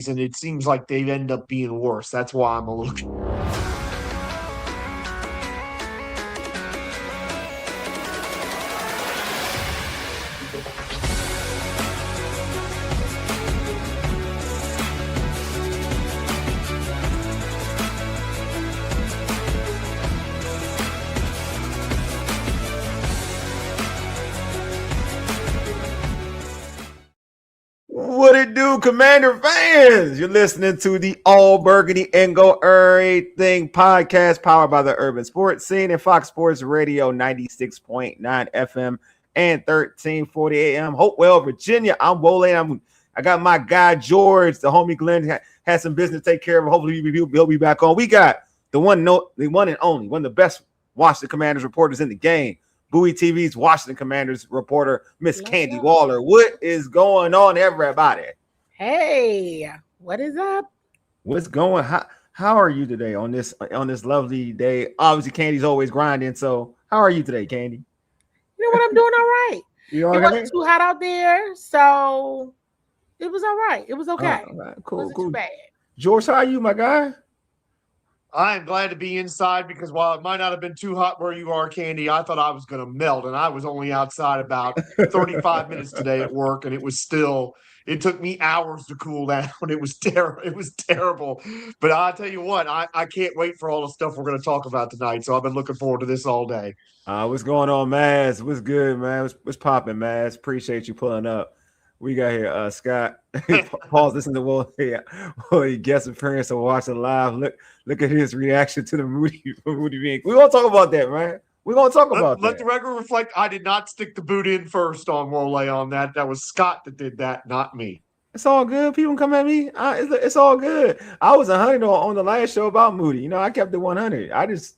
and it seems like they end up being worse. That's why I'm a little. What it do, Commander fans? You're listening to the All Burgundy and Go Errrything podcast powered by the Urban Sports Scene and Fox Sports Radio 96.9 FM and 1340 AM. Hopewell, Virginia. I'm Wole. I got my guy George, the homie Glenn had some business to take care of. Hopefully he'll be back on. We got the one and only, one of the best Washington Commanders reporters in the game. Bowie TV's Washington Commanders reporter, Miss Candi Waller. What is going on, everybody? Hey, what is up? What's going? How are you today on this lovely day? Obviously, Candy's always grinding. So, how are you today, Candi? You know what? I'm doing all right. You all it right? wasn't too hot out there, so it was all right. It was okay. All right, cool, it wasn't cool. too bad. George, how are you, my guy? I am glad to be inside because while it might not have been too hot where you are, Candi, I thought I was going to melt, and I was only outside about 35 minutes today at work, and it took me hours to cool down. It was terrible. It was terrible. But I'll tell you what, I can't wait for all the stuff we're going to talk about tonight, so I've been looking forward to this all day. What's going on, Maz? What's good, man? What's popping, Maz? Appreciate you pulling up. We got here, Scott. Paul's listening to Will guest appearance of watching live. Look at his reaction to the Moody being. We're gonna talk about that, man. We're gonna talk about that. Let the record reflect. I did not stick the boot in first on Wole on that. That was Scott that did that, not me. It's all good. People come at me. It's all good. I was 100 on the last show about Moody. You know, I kept it 100.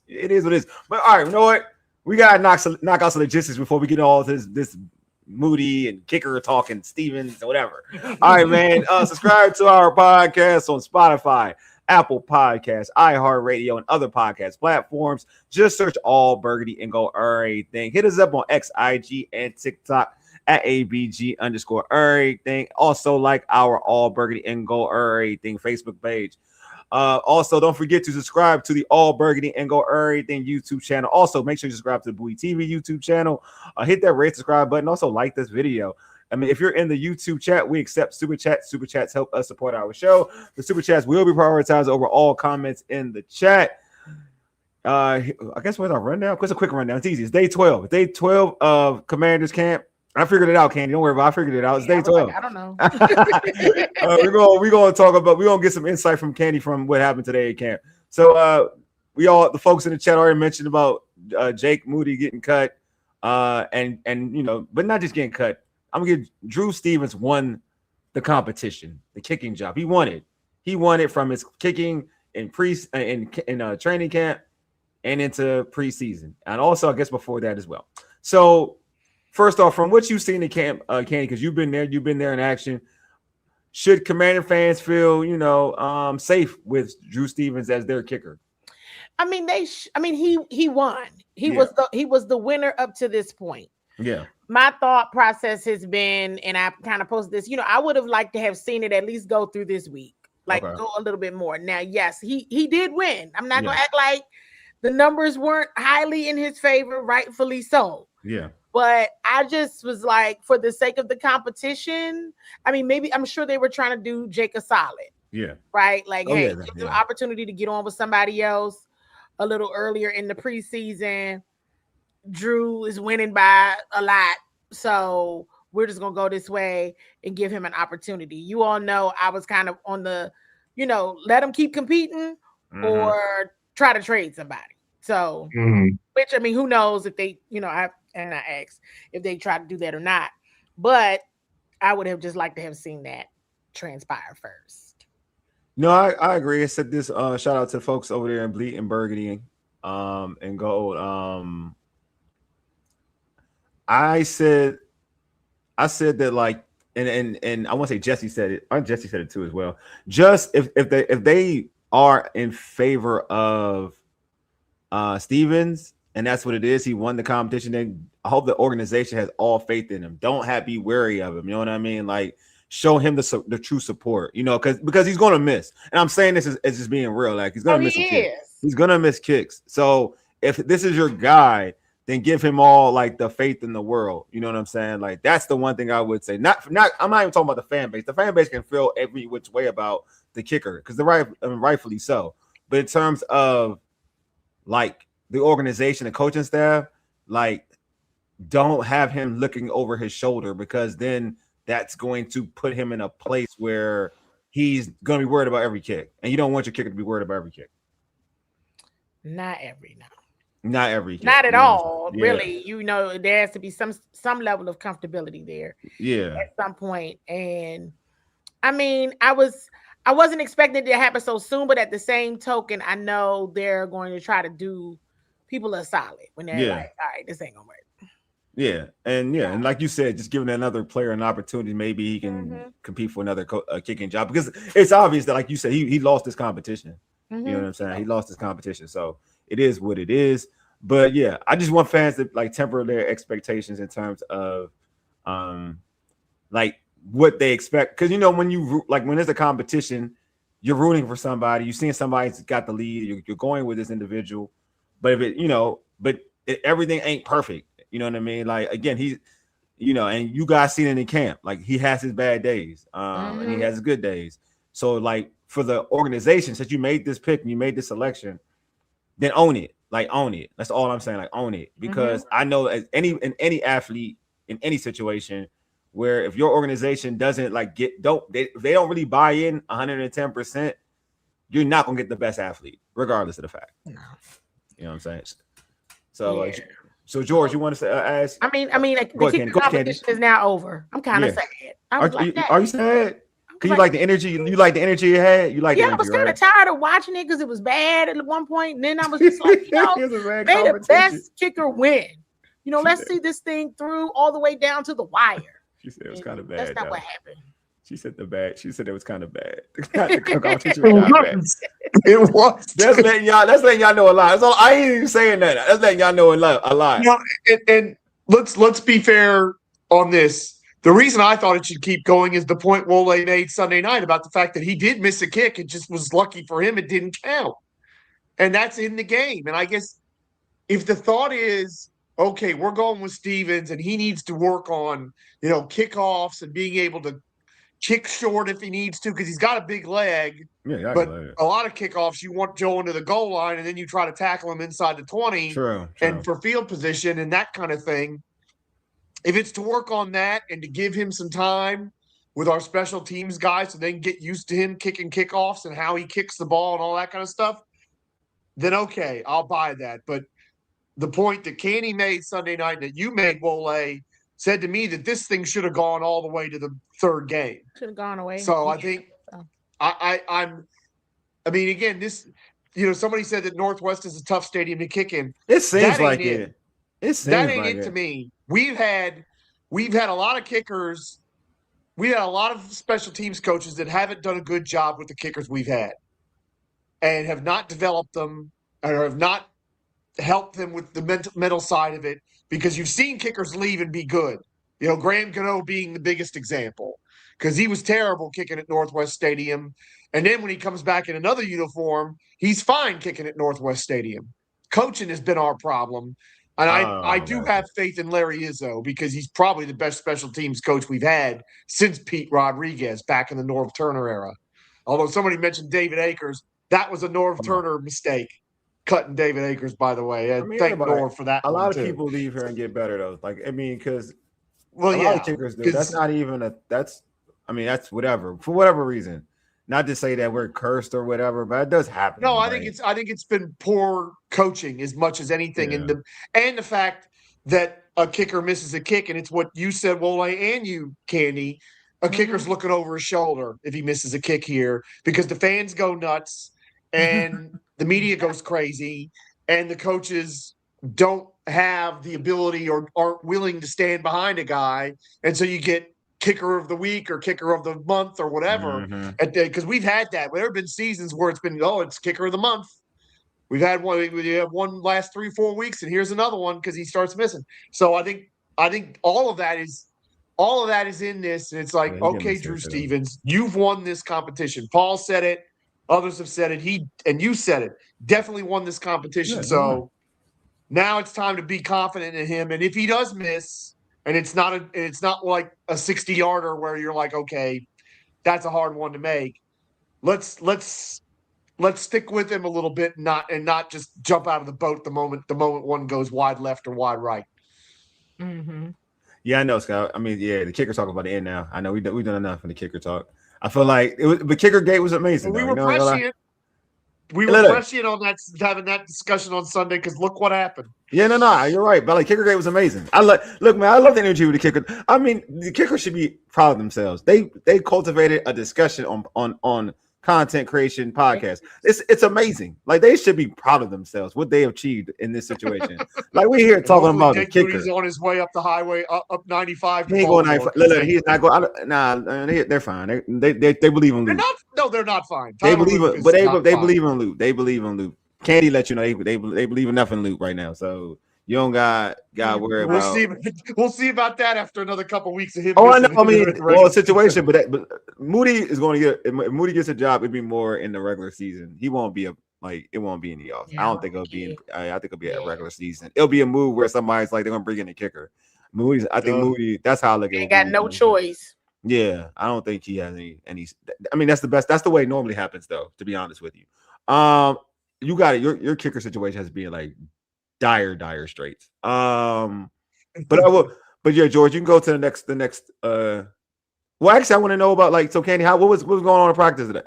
It is what it is. But all right, you know what? We gotta knock out some logistics before we get all this Moody and kicker talking Stevens or whatever. All right, man. Subscribe to our podcast on Spotify, Apple Podcasts, iHeartRadio, and other podcast platforms. Just search All Burgundy and Go Errrything. Hit us up on X, IG, and TikTok at ABG_Errrything. Also, like our All Burgundy and Go Errrything Facebook page. Also, don't forget to subscribe to the All Burgundy and Go Errrything YouTube channel. Also, make sure you subscribe to the Bowie TV YouTube channel. Hit that red subscribe button. Also, like this video. I mean, if you're in the YouTube chat, we accept super chats. Super chats help us support our show. The super chats will be prioritized over all comments in the chat. I guess what's our rundown? What's a quick rundown? It's easy. It's day 12. Day 12 of Commanders Camp. I figured it out, Candi. Don't worry about it. I figured it out. It's day 12. I don't know. We're gonna get some insight from Candi from what happened today at camp. So the folks in the chat already mentioned about Jake Moody getting cut. And you know, but not just getting cut. I'm gonna give Drew Stevens won the competition, the kicking job. He won it. He won it from his kicking in training camp and into preseason. And also I guess before that as well. So first off, from what you've seen in camp, Candi, because you've been there in action, should Commander fans feel, safe with Drew Stevens as their kicker? I mean, he won. He was the winner up to this point. Yeah. My thought process has been, and I kind of posted this, I would have liked to have seen it at least go through this week, go a little bit more. Now, yes, he did win. I'm not gonna act like the numbers weren't highly in his favor, rightfully so. Yeah. But I just was like, for the sake of the competition, I mean, maybe I'm sure they were trying to do Jake a solid. Yeah. Right? Like, give them an opportunity to get on with somebody else a little earlier in the preseason. Drew is winning by a lot. So we're just going to go this way and give him an opportunity. You all know I was kind of on the, let him keep competing or try to trade somebody. So, which, I mean, who knows if they, I asked if they try to do that or not. But I would have just liked to have seen that transpire first. No, I agree. I said this. Shout out to folks over there in Bleat and Burgundy and Gold. I said that, like, and I want to say Jesse said it. Jesse said it too as well. Just if they are in favor of Stevens, and that's what it is. He won the competition. Then I hope the organization has all faith in him. Don't be wary of him. You know what I mean? Like, show him the true support, you know, because he's going to miss. And I'm saying this as just being real. Like, he's going to miss some kicks. He's going to miss kicks. So if this is your guy, then give him all like the faith in the world. You know what I'm saying? Like, that's the one thing I would say. Not I'm not even talking about the fan base. The fan base can feel every which way about the kicker because rightfully so. But in terms of like the organization and coaching staff, like, don't have him looking over his shoulder, because then that's going to put him in a place where he's going to be worried about every kick. And you don't want your kicker to be worried about every kick. Not every kick. Not at all. Yeah. Really, you know, there has to be some level of comfortability there. Yeah. At some point. And I mean, I wasn't expecting it to happen so soon, but at the same token, I know they're going to try to do people a solid when they're like, all right, this ain't gonna work. Yeah, and like you said, just giving another player an opportunity, maybe he can compete for another kicking job, because it's obvious that, like you said, he lost his competition. You know what I'm saying? He lost his competition, so it is what it is. But yeah, I just want fans to like temper their expectations in terms of like what they expect, because you know when there's a competition, you're rooting for somebody, you're seeing somebody's got the lead, you're going with this individual, but everything ain't perfect. You know what I mean? Like, again, he's, you know, and you guys seen it in camp. Like, he has his bad days, and he has his good days. So, like, for the organization, since you made this pick and you made this selection, then own it. Like, own it. That's all I'm saying. Like, own it. Because I know as any athlete in any situation where if your organization doesn't like they don't really buy in 110%, you're not gonna get the best athlete, regardless of the fact. No. You know what I'm saying? So So George, you want to ask? I mean, the competition is now over. I'm kind of sad. Are you sad? Cause you like the energy. You like the energy you had. You like the energy, I was kind of tired of watching it because it was bad at one point, and then I was just like, may the best kicker win. You know, let's see this thing through all the way down to the wire. She said it was kind of bad. That's not what happened. She said it was kind of bad. It was. That's letting y'all know a lot. That's all. I ain't even saying that. That's letting y'all know a lot. No, and let's be fair on this. The reason I thought it should keep going is the point Wole made Sunday night about the fact that he did miss a kick. It just was lucky for him it didn't count, and that's in the game. And I guess if the thought is, okay, we're going with Stevens and he needs to work on, you know, kickoffs and being able to kick short if he needs to, because he's got a big leg. Yeah, but a lot of kickoffs, you want Joe into the goal line and then you try to tackle him inside the 20 and for field position and that kind of thing. If it's to work on that and to give him some time with our special teams guys so they can get used to him kicking kickoffs and how he kicks the ball and all that kind of stuff, then okay, I'll buy that. But the point that Candi made Sunday night, that you made, Wole, said to me that this thing should have gone all the way to the third game. Should have gone away. So I think I mean, again, this, you know, somebody said that Northwest is a tough stadium to kick in. It seems like it. That ain't it to me. We've had a lot of kickers. We had a lot of special teams coaches that haven't done a good job with the kickers we've had and have not developed them or have not helped them with the mental side of it, because you've seen kickers leave and be good. You know, Graham Gano being the biggest example, because he was terrible kicking at Northwest Stadium. And then when he comes back in another uniform, he's fine kicking at Northwest Stadium. Coaching has been our problem. And I do have faith in Larry Izzo, because he's probably the best special teams coach we've had since Pete Rodriguez back in the Norv Turner era. Although somebody mentioned David Akers, that was a Norv Turner mistake, cutting David Akers, by the way. And thank Norv for that. A lot of people leave here and get better, though. Like, I mean, because a lot of kickers do. That's not even that's whatever, for whatever reason. Not to say that we're cursed or whatever, but it does happen. No, I think it's been poor coaching as much as anything, and the fact that a kicker misses a kick, and it's what you said, Wole, and you, Candi. A kicker's looking over his shoulder if he misses a kick here, because the fans go nuts and the media goes crazy, and the coaches don't have the ability or aren't willing to stand behind a guy, and so you get kicker of the week or kicker of the month or whatever. Because we've had that. There have been seasons where it's been, it's kicker of the month. We've had one. We have one last 3-4 weeks, and here's another one because he starts missing. So I think all of that is all of that is in this. And it's like, okay, Drew Stevens, you've won this competition. Paul said it. Others have said it. You said it. Definitely won this competition. Yeah, so now it's time to be confident in him. And if he does miss, and it's not like a 60-yarder where you're like, okay, that's a hard one to make. Let's stick with him a little bit and not just jump out of the boat the moment one goes wide left or wide right. Mm-hmm. Yeah, I know, Scott. I mean, yeah, the kicker talk about the end now. I know we've done enough in the kicker talk. I feel like the kicker gate was amazing. We were prescient. We were prescient on that, having that discussion on Sunday because look what happened. Yeah, no, you're right. But like kicker gate was amazing. Look, man, I love the energy with the kicker. I mean, the kicker should be proud of themselves. They cultivated a discussion on content creation podcast. It's amazing. Like they should be proud of themselves what they achieved in this situation. Like we're here talking about the kicker. He's on his way up the highway up 95. He ain't going 95. Look, he's not going. Nah, they're fine. They believe in Luke. They're not fine. They believe in Luke. They believe in Luke. Candi let you know they believe enough in Luke right now. So you don't got worry about. We'll see about that after another couple of weeks of him. Oh, I know. I mean, well, situation, but Moody is going to get. If Moody gets a job, it'd be more in the regular season. He won't be it won't be in the off. I don't think it'll be. I think it'll be a regular season. It'll be a move where somebody's like they're gonna bring in a kicker. Moody. That's how I look at it. He got no choice. Yeah, I don't think he has any. I mean, that's the best. That's the way it normally happens, though. To be honest with you, you got it. Your kicker situation has been like dire straits. But I will. But yeah, George, you can go to the next. Well, actually, I want to know about so Candi, what was going on in practice today?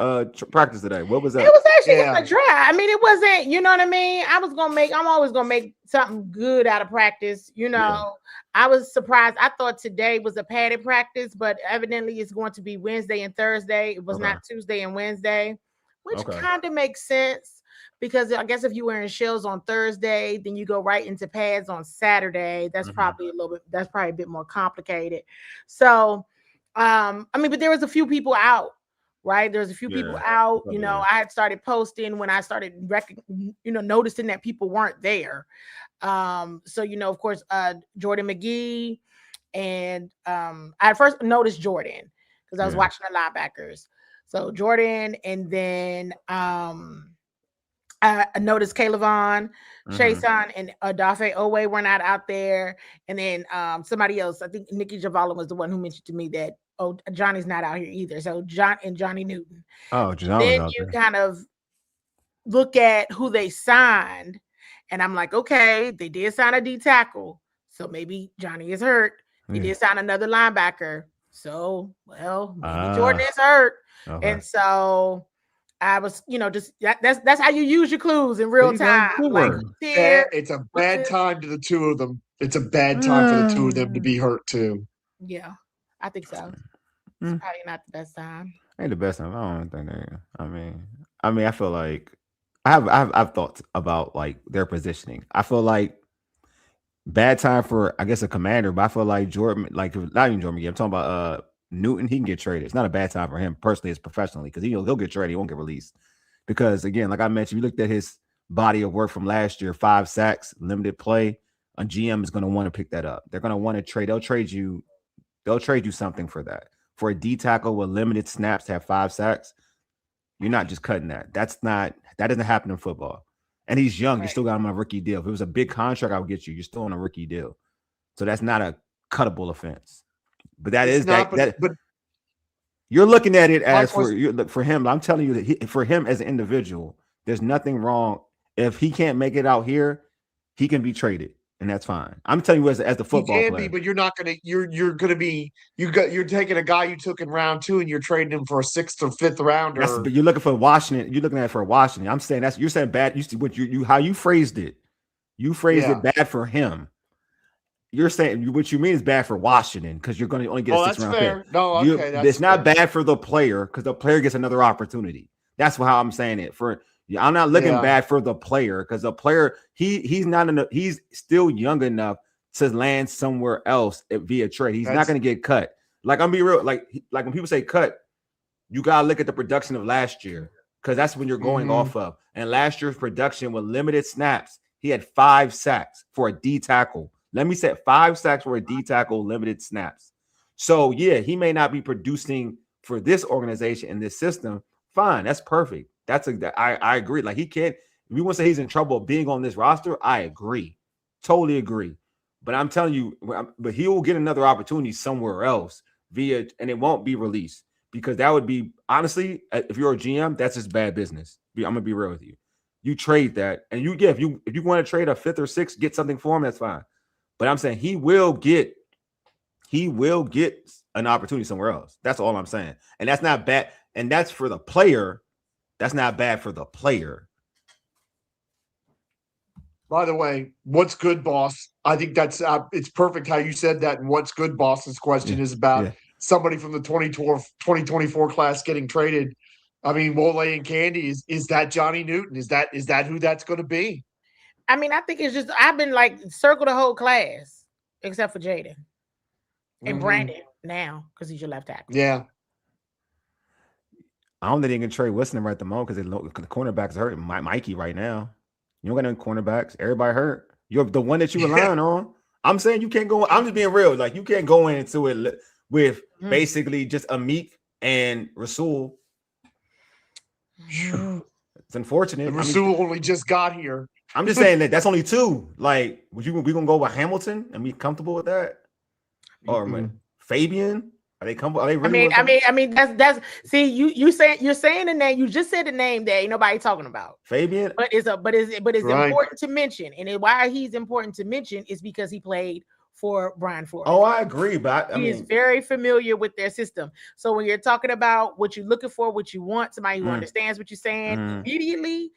Practice today. What was that? It was actually in the dry. I mean, it wasn't. You know what I mean? I'm always gonna make something good out of practice. You know. Yeah. I was surprised. I thought today was a padded practice, but evidently it's going to be Wednesday and Thursday. It was not Tuesday and Wednesday, which kind of makes sense because I guess if you're wearing shells on Thursday, then you go right into pads on Saturday. That's probably a bit more complicated. So, I mean, but there was a few people out, right? There's a few people out. You know, I had started posting when I started noticing that people weren't there. So of course, Jordan McGee and I first noticed Jordan because I was watching the linebackers. So Jordan, and then I noticed Calevon, Chason, and Dafe Owe were not out there, and then somebody else. I think Nikki Javala was the one who mentioned to me that Johnny's not out here either. So Johnny Newton. Oh, then you kind of look at who they signed. And I'm like, okay, they did sign a D tackle. So maybe Johnny is hurt. They did sign another linebacker. So, well, maybe Jordan is hurt. Okay. And so I was, just that's how you use your clues in real time. Like, it's a bad time to the two of them. It's a bad time for the two of them to be hurt too. Yeah, I think so. It's probably not the best time. Ain't the best time. I don't think they. I mean, I feel like I've thoughts about like their positioning. I feel like bad time for I guess a commander, but I feel like Jordan, like not even Jordan. I'm talking about Newton. He can get traded. It's not a bad time for him personally, as professionally, because he'll get traded. He won't get released because again, like I mentioned, you looked at his body of work from last year: 5 sacks, limited play. A GM is going to want to pick that up. They're going to want to trade. They'll trade you something for that. For a D tackle with limited snaps to have 5 sacks, you're not just cutting that. That doesn't happen in football. And he's young. You still got him on a rookie deal. If it was a big contract, I would get you. You're still on a rookie deal. So that's not a cuttable offense. But but you're looking at it as for him. I'm telling you that for him as an individual, there's nothing wrong. If he can't make it out here, he can be traded. And that's fine. I'm telling you, as the football player, but you're not gonna. You're gonna be. You're taking a guy you took in round 2, and you're trading him for a 6th or 5th rounder. But you're looking for Washington. You're looking at it for Washington. I'm saying you're saying bad. You see what how you phrased it. You phrased it bad for him. You're saying what you mean is bad for Washington because you're going to only get a 6th round pick. No, okay, it's not bad for the player because the player gets another opportunity. That's how I'm saying it. I'm not looking bad for the player because the player he's still young enough to land somewhere else via trade. He's not going to get cut. Like I'm be real. Like when people say cut, you gotta look at the production of last year because that's when you're going off of. And last year's production with limited snaps, he had 5 sacks for a D tackle. Let me say 5 sacks for a D tackle, limited snaps. So yeah, he may not be producing for this organization and this system. Fine, that's perfect. I agree. Like he can't. If you want to say he's in trouble being on this roster, I agree, totally agree. But I'm telling you, but he will get another opportunity somewhere else and it won't be released because that would be honestly, if you're a GM, that's just bad business. I'm gonna be real with you. You trade that, and if you want to trade a 5th or 6th, get something for him, that's fine. But I'm saying he will get an opportunity somewhere else. That's all I'm saying, and that's not bad. And that's for the player. That's not bad for the player. By the way, what's good, boss? I think that's it's perfect how you said that. And what's good, boss's question is about somebody from the 2024 class getting traded. I mean, Wole and Candi, is that Johnny Newton? Is that who that's going to be? I mean, I think it's just I've been like circle the whole class except for Jaden and Brandon now because he's your left tackle. Yeah. I don't think they can trade Wilson right at the moment because the cornerbacks hurt. Mikey right now. You don't got any cornerbacks. Everybody hurt. You're the one that you relying on. I'm saying you can't go. I'm just being real. Like you can't go into it with basically just Amik and Rasul. It's unfortunate. Rasul only just got here. I'm just saying that's only 2. Like, we gonna go with Hamilton and be comfortable with that, or Fabian? Are they comfortable? Are they really? I mean, that's. See, you're saying the name. You just said the name that ain't nobody talking about. Fabian, but it's right. Important to mention, and why he's important to mention is because he played for Brian Flores. Oh, I agree, but he is very familiar with their system. So when you're talking about what you're looking for, what you want, somebody who understands what you're saying immediately.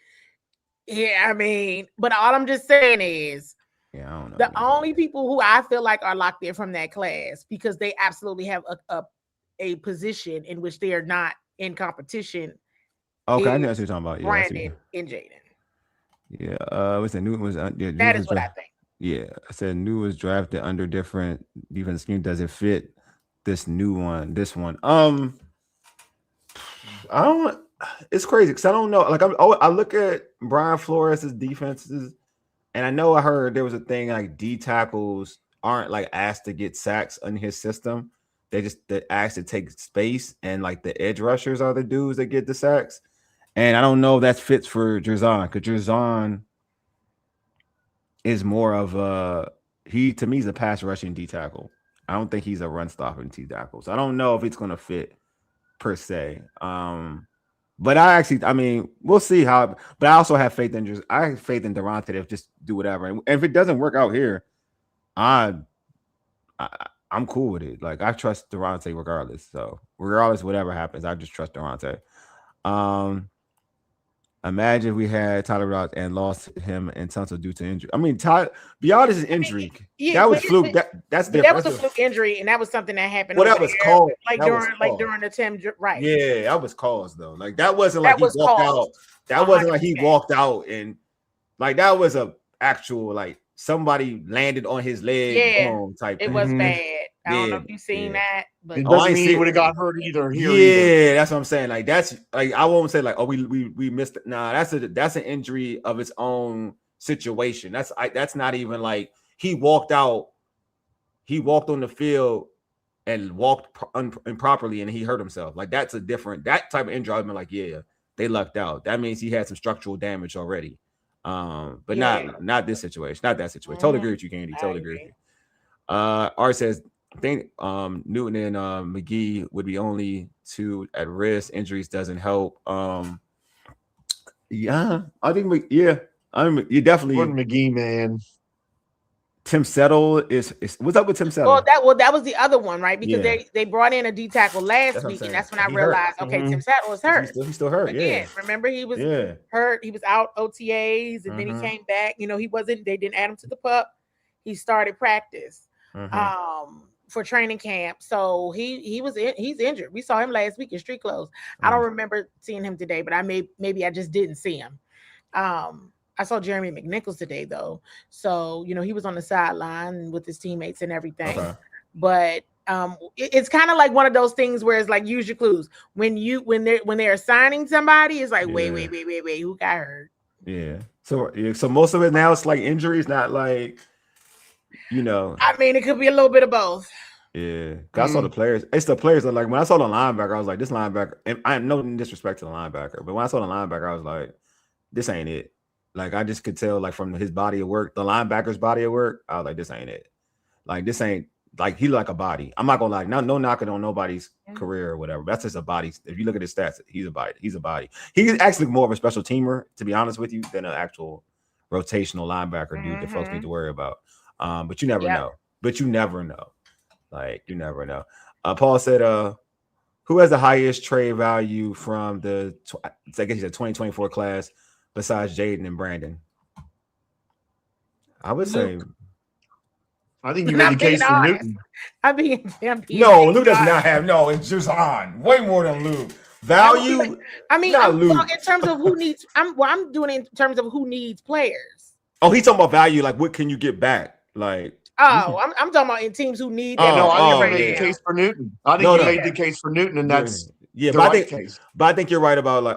Yeah, I mean, but all I'm just saying is. Yeah, I don't know. The only people who I feel like are locked in from that class because they absolutely have a position in which they are not in competition. Okay, I know what you're talking about. Yeah, Brandon and Jaden. Yeah, what's the Newton was? That is what I think. Yeah, I said New was drafted under different defense scheme. Does it fit this new one? This one? I don't. It's crazy because I don't know. Like I look at Brian Flores' defenses. And I know I heard there was a thing like D tackles aren't like asked to get sacks in his system. They're asked to take space, and like the edge rushers are the dudes that get the sacks. And I don't know if that fits for Jerzon because Jerzon is more of to me, he's a pass rushing D tackle. I don't think he's a run stopping D tackle. So I don't know if it's gonna fit per se. But I mean, we'll see how. But I also have faith in Durante to just do whatever. And if it doesn't work out here, I'm cool with it. Like I trust Durante regardless. So regardless, whatever happens, I just trust Durante. Imagine we had Tyler Ross and lost him in Tunsil due to injury. I mean, beyond his injury, that was fluke. That's different. That was a fluke injury, and that was something that happened. Well, that was called. During the Tim, right? Yeah, that was caused though. Like that wasn't like he walked out. That wasn't like he walked out and like that was a actual like somebody landed on his leg. Yeah, type. It was bad. I don't know if you've seen that, but it doesn't mean he would have got hurt either. That's what I'm saying. Like that's like I won't say like we missed it. Nah, that's an injury of its own situation. That's not even like he walked out. He walked on the field and walked improperly and he hurt himself. Like that type of injury. I've been like, yeah, they lucked out. That means he had some structural damage already. But not this situation, not that situation. Totally agree with you, Candi. Totally agree with you. Art says. I think Newton and McGee would be only 2 at risk. Injuries doesn't help. Yeah, I think you definitely McGee, man. Tim Settle is what's up with Tim Settle? That was the other one, right? Because they brought in a D tackle last week, and that's when I realized, Tim Settle is hurt. He's still hurt. Again, remember he was hurt. He was out OTAs, and then he came back. You know, they didn't add him to the pup. He started practice. For training camp, so he's injured. We saw him last week in street clothes. I don't remember seeing him today, but maybe I just didn't see him. I saw Jeremy McNichols today though, so you know he was on the sideline with his teammates and everything. Okay. But it's kind of like one of those things where it's like use your clues when they're assigning somebody. It's like wait, who got hurt? Yeah. So most of it now it's like injuries, not like. You know, I mean, it could be a little bit of both. Yeah, I saw the players. It's the players that like when I saw the linebacker, I was like, this linebacker. And I have no disrespect to the linebacker, but when I saw the linebacker, I was like, this ain't it. Like I just could tell, like from his body of work, the linebacker's body of work. I was like, this ain't it. Like this ain't like he like a body. I'm not gonna lie, no knocking on nobody's career or whatever. That's just a body. If you look at his stats, he's a body. He's a body. He's actually more of a special teamer, to be honest with you, than an actual rotational linebacker dude that folks need to worry about. But you never know. But you never know. Like you never know. Paul said, who has the highest trade value from the I guess he said 2024 class besides Jaden and Brandon? I would say I think you made the case for Newton. I'm being no, Luke does not have it's just on way more than Luke. Value. I mean, in terms of who needs I'm doing it in terms of who needs players. Oh, he's talking about value, like what can you get back? Like I'm talking about in teams who need that. No, I think you made the case for Newton. I think you made the case for Newton, and that's but I think you're right about like,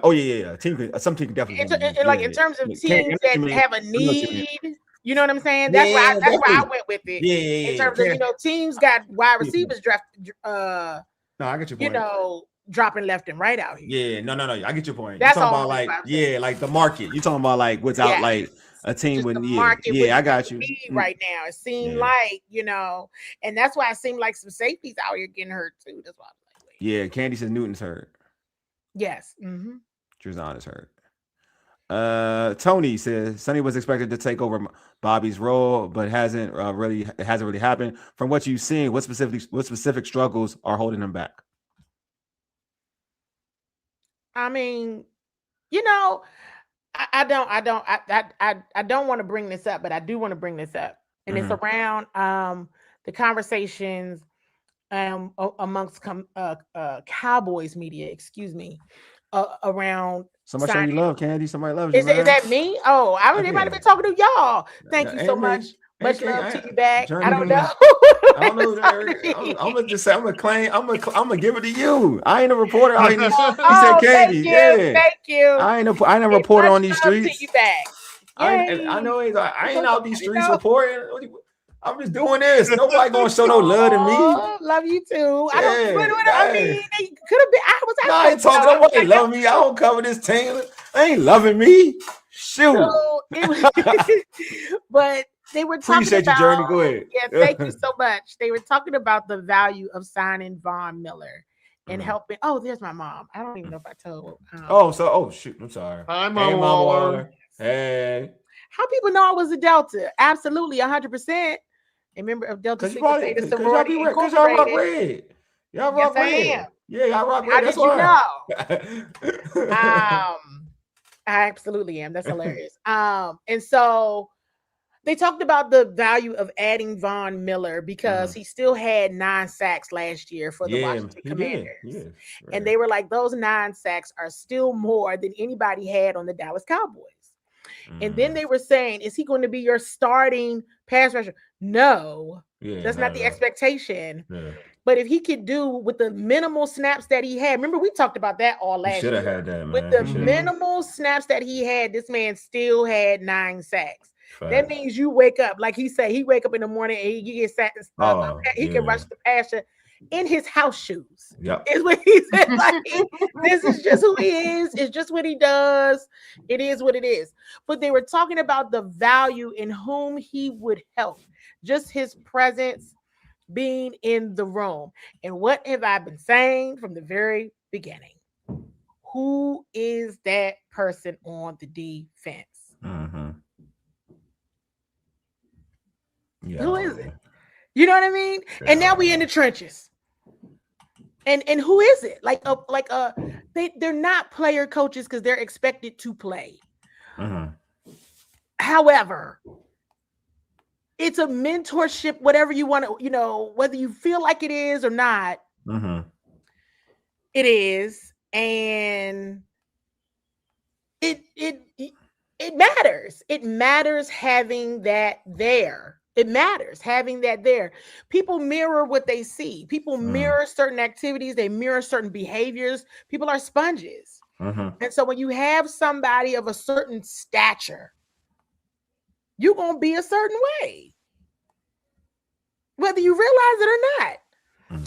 some team can definitely like in terms of teams that have a need. You know what I'm saying? That's why I went with it. In terms of teams got wide receivers drafted. No, I get your point. Dropping left and right out here. Yeah, no, I get your point. That's you're talking about like the market. You're talking about like without like a team with I got you. Right now, it seemed like and that's why it seemed like some safeties out here getting hurt too. That's why. Yeah, Candi says Newton's hurt. Yes. Druzon is hurt. Tony says Sonny was expected to take over Bobby's role, but hasn't really happened. From what you've seen, what specific struggles are holding him back? I mean, I don't want to bring this up, but I do want to bring this up, and it's around the conversations amongst Cowboys media, excuse me, around somebody show you love, Candi. Somebody loves you. Is that me? Oh, they might have been talking to y'all. Thank you so much. Much love to you back. I don't know. I don't know. I'm gonna just say I'm gonna give it to you. I ain't a reporter. He said Candi. Thank you. I ain't a reporter on these streets. To you back. I know I ain't out these streets reporting. I'm just doing this. Nobody gonna show no love to me. Love you too. I mean, they could have been. I ain't talking. Nobody love me. I don't cover this team. They ain't loving me. Shoot. But they were talking appreciate your journey. Go ahead. Yeah, thank you so much. They were talking about the value of signing Von Miller and helping. Oh, there's my mom. I don't even know if I told. Shoot. I'm sorry. Hi, Mom Waller. Hey. How people know I was a Delta? Absolutely, 100%. A member of Delta Sigma Theta Sorority Incorporated. Because y'all rock red. Y'all rock red. Yeah, y'all rock red. That's why. You know? I absolutely am. That's hilarious. And so they talked about the value of adding Von Miller because he still had 9 sacks last year for the Washington Commanders. Right. And they were like, those 9 sacks are still more than anybody had on the Dallas Cowboys. And then they were saying, is he going to be your starting pass rusher? No, that's not the expectation. Yeah. But if he could do with the minimal snaps that he had, remember we talked about that all last year. Should have had that, man. With the minimal snaps that he had, this man still had 9 sacks. That means you wake up, like he said, he wake up in the morning and he gets sacked and stuff. He can rush the passer in his house shoes. Yep. Is what he said. Like, this is just who he is. It's just what he does. It is what it is. But they were talking about the value in whom he would help. Just his presence being in the room. And what have I been saying from the very beginning? Who is that person on the defense? Yeah. Who is it? You know what I mean? And now we in the trenches. And who is it? They're not player coaches because they're expected to play. However, it's a mentorship, whatever you want to, whether you feel like it is or not. It is, and it matters. It matters having that there. It matters having that there. People mirror what they see. People mirror certain activities. They mirror certain behaviors. People are sponges. And so when you have somebody of a certain stature, you're going to be a certain way, whether you realize it or not.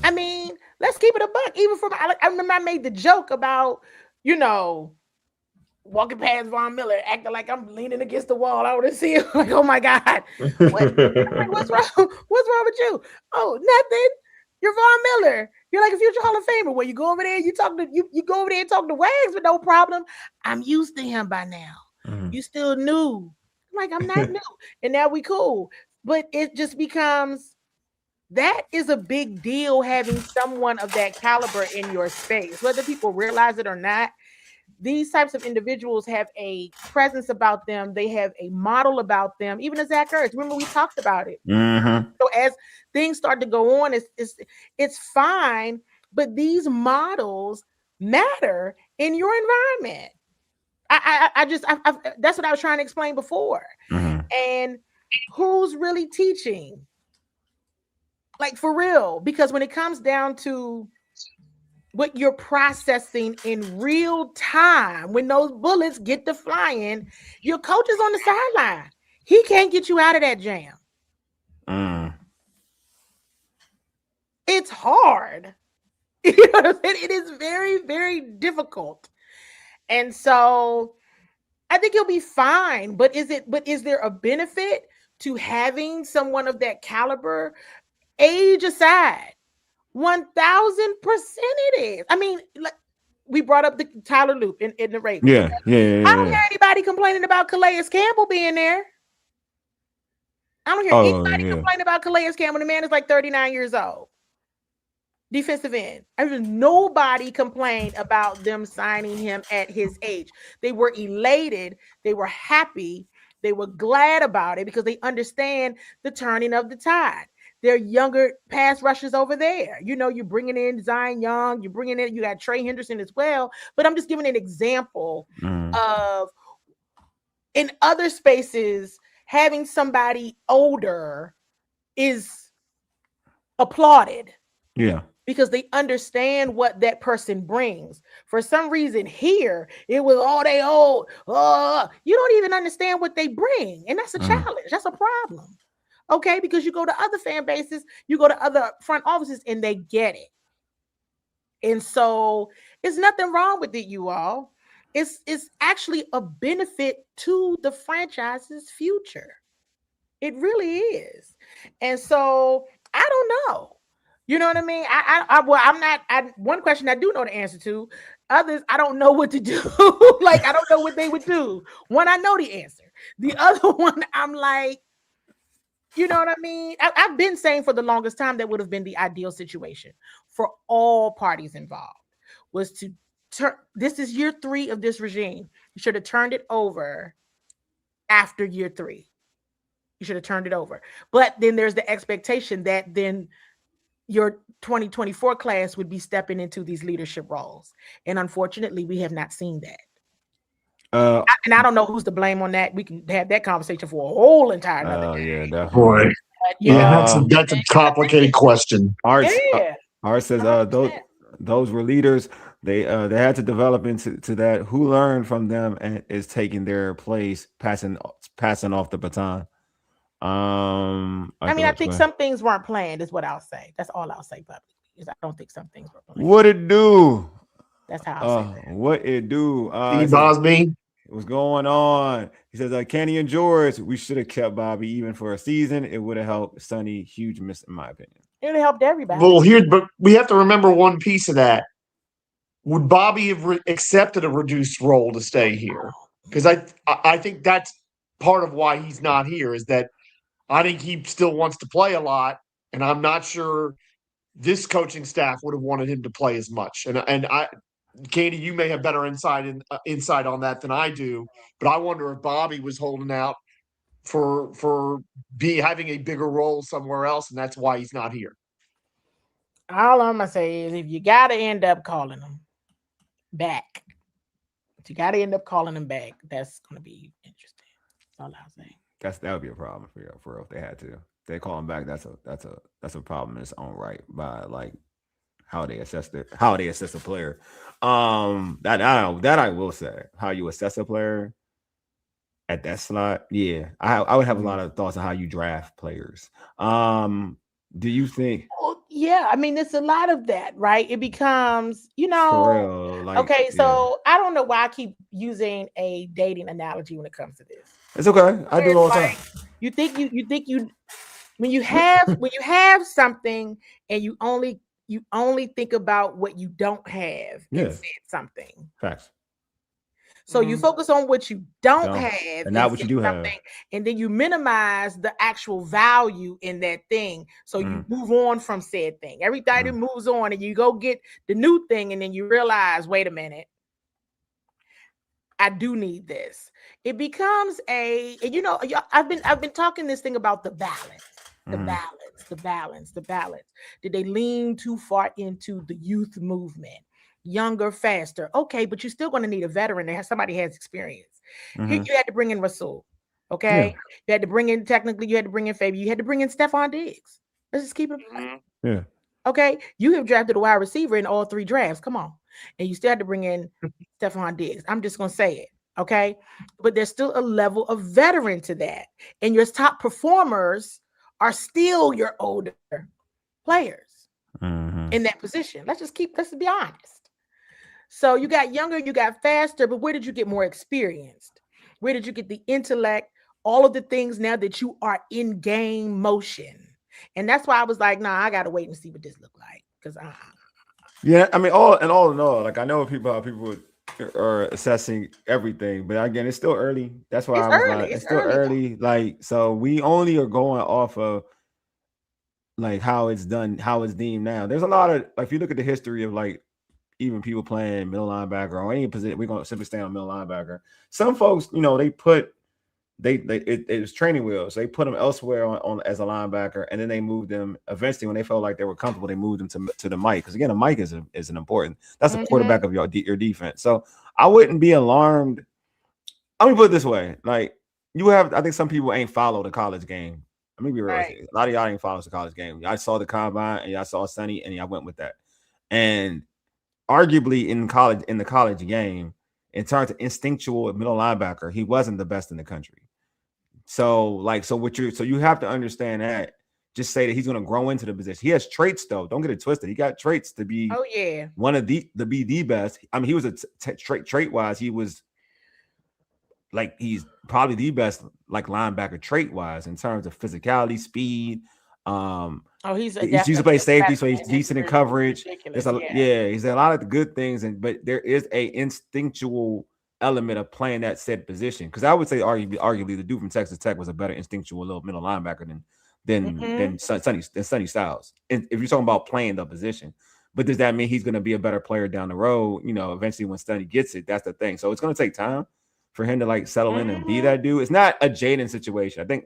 I mean, let's keep it a buck. Even from I remember I made the joke about, walking past Von Miller, acting like I'm leaning against the wall. I want to see him. Like, oh my God. What's wrong? What's wrong with you? Oh, nothing. You're Von Miller. You're like a future Hall of Famer. Where you go over there, you go over there and talk to Wags with no problem. I'm used to him by now. You still new. I'm like, I'm not new. And now we cool. But it just becomes, that is a big deal, having someone of that caliber in your space, whether people realize it or not. These types of individuals have a presence about them. They have a model about them. Even as Zach Ertz, remember we talked about it. So as things start to go on, it's fine, but these models matter in your environment. That's what I was trying to explain before. And who's really teaching? Like, for real, because when it comes down to what you're processing in real time, when those bullets get to flying, your coach is on the sideline. He can't get you out of that jam. It's hard. You know what I'm saying? It is very, very difficult. And so I think you'll be fine. But is there a benefit to having someone of that caliber? Age aside, 1,000% it is. I mean, like, we brought up the Tyler Loop in the Ravens. Yeah. I don't hear anybody complaining about Calais Campbell being there. I don't hear anybody complaining about Calais Campbell. The man is like 39 years old. Defensive end. I mean, nobody complained about them signing him at his age. They were elated. They were happy. They were glad about it because they understand the turning of the tide. They're younger pass rushers over there. You're bringing in Zion Young. You got Trey Henderson as well. But I'm just giving an example of, in other spaces, having somebody older is applauded. Yeah. Because they understand what that person brings. For some reason here, it was, they old. You don't even understand what they bring. And that's a challenge. That's a problem. Okay, because you go to other fan bases, you go to other front offices, and they get it. And so it's nothing wrong with it, you all. It's actually a benefit to the franchise's future. It really is. And so I don't know. You know what I mean? One question I do know the answer to. Others, I don't know what to do. Like, I don't know what they would do. One, I know the answer. The other one, I'm like, you know what I mean? I've been saying for the longest time that would have been the ideal situation for all parties involved, was to turn. This is year 3 of this regime. You should have turned it over after year 3. You should have turned it over. But then there's the expectation that then your 2024 class would be stepping into these leadership roles. And unfortunately, we have not seen that. And I don't know who's to blame on that. We can have that conversation for a whole entire another day. Yeah, definitely. Boy. But, that's a complicated question. Art says those were leaders. They had to develop into that. Who learned from them and is taking their place, passing off the baton. I think some things weren't planned, is what I'll say. That's all I'll say publicly. Is I don't think some things were planned. What it do? That's how I'll say that. What it do? Bosby. What's going on? He says, Kenny and George, we should have kept Bobby even for a season. It would have helped Sonny. Huge miss, in my opinion. It would have helped everybody. Well, but we have to remember one piece of that. Would Bobby have accepted a reduced role to stay here? Because I think that's part of why he's not here, is that I think he still wants to play a lot, and I'm not sure this coaching staff would have wanted him to play as much. And Candi, you may have better insight on that than I do, but I wonder if Bobby was holding out for having a bigger role somewhere else, and that's why he's not here. All I'm gonna say is, if you got to end up calling him back, that's gonna be interesting. That's all I'll say. That would be a problem for real if they had to. If they call him back, that's a problem in its own right, by like how they assess a player. That I will say, how you assess a player at that slot. Yeah, I would have a lot of thoughts on how you draft players. Do you think? Well, Yeah, I mean, it's a lot of that, right? It becomes, For real, like, okay, yeah. so I don't know why I keep using a dating analogy when it comes to this. It's okay. I do it all the time. You think you when you have something and you only think about what you don't have and said something. Facts. So you focus on what you don't have and not what you do have, and then you minimize the actual value in that thing. So you move on from said thing. Everybody moves on, and you go get the new thing, and then you realize, wait a minute, I do need this. It becomes I've been talking this thing about the balance. The balance. Did they lean too far into the youth movement? Younger, faster. Okay, but you're still going to need a veteran that has somebody has experience. You had to bring in Rasul. Okay. Yeah. You had to bring in Fabi. You had to bring in Stephon Diggs. Let's just keep it. Yeah. Okay. You have drafted a wide receiver in all 3 drafts. Come on. And you still had to bring in Stephon Diggs. I'm just going to say it. Okay. But there's still a level of veteran to that. And your top performers are still your older players in that position. Let's be honest. So you got younger, you got faster, but where did you get more experienced? Where did you get the intellect? All of the things now that you are in game motion. And that's why I was like, nah, I got to wait and see what this look like. Because yeah, I mean, all in all, like I know how people are assessing everything, but again, it's still early. That's why it's still early. Like, so we only are going off of like how it's done, how it's deemed now. There's a lot of, like, if you look at the history of like even people playing middle linebacker or any position, we're gonna simply stay on middle linebacker. Some folks, it was training wheels. They put them elsewhere on as a linebacker, and then they moved them. Eventually, when they felt like they were comfortable, they moved them to the mic, because again, a mic is an important. That's the quarterback of your defense. So I wouldn't be alarmed. Let me put it this way: like, I think some people ain't follow the college game. Let me be real. Right. A lot of y'all ain't follow the college game. I saw the combine and I saw Sonny, and I went with that. And arguably in the college game, in terms of instinctual middle linebacker, he wasn't the best in the country. So you have to understand that. Just say that he's going to grow into the position. He has traits, though. Don't get it twisted. He got traits to be one of the best. I mean, he was trait wise. He was like, he's probably the best like linebacker trait wise in terms of physicality, speed. He's used to play safety, so he's decent in coverage. He's a lot of the good things, but there is a instinctual element of playing that said position. Because I would say arguably the dude from Texas Tech was a better instinctual little middle linebacker than Sonny Styles. And if you're talking about playing the position, but does that mean he's going to be a better player down the road? Eventually when Sonny gets it, that's the thing. So it's going to take time for him to like settle in and be that dude. It's not a Jaden situation. I think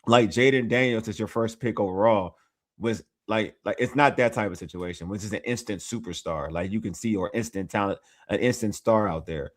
like Jaden Daniels is your first pick overall was like it's not that type of situation, which is an instant superstar, like you can see, or instant talent, an instant star out there.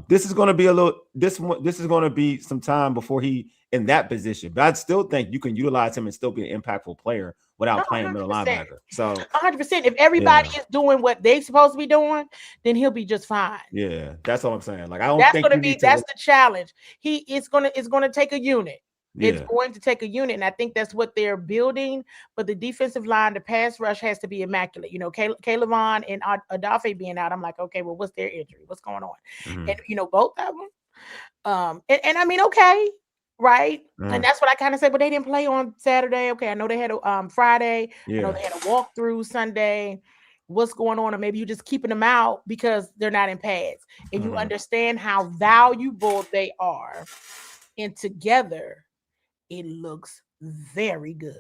This is going to be this is going to be some time before he in that position, but I still think you can utilize him and still be an impactful player without playing middle linebacker. So 100%, if everybody is doing what they're supposed to be doing, then he'll be just fine. Yeah, that's what I'm saying. Like, I don't think that's the challenge. It's going to take a unit. It's going to take a unit, and I think that's what they're building. But the defensive line, the pass rush has to be immaculate. Caleb Vaughn and Adafe being out, I'm like, okay, well, what's their injury? What's going on? And both of them. And I mean, okay, right? And that's what I kind of said. But they didn't play on Saturday. Okay, I know they had a Friday. I know they had a walkthrough Sunday. What's going on? Or maybe you're just keeping them out because they're not in pads, and you understand how valuable they are. And together, it looks very good.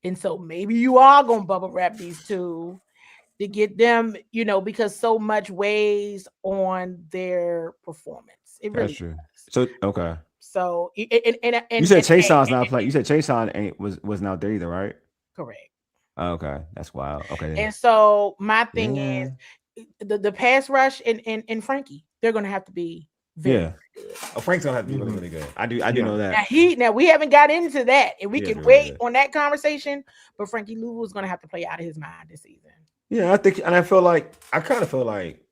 And so maybe you are going to bubble wrap these two to get them, because so much weighs on their performance. It really That's true. So, okay. So, and you said Chaseon's not playing. You said Chaseon was not there either, right? Correct. Okay. That's wild. Okay. And so my thing is the pass rush and Frankie, they're going to have to be very good. Frank's gonna have to be really, really good. I do know that. Now we haven't got into that, and we can wait on that conversation. But Frankie Louvu is gonna have to play out of his mind this season. Yeah, I think, and I kind of feel like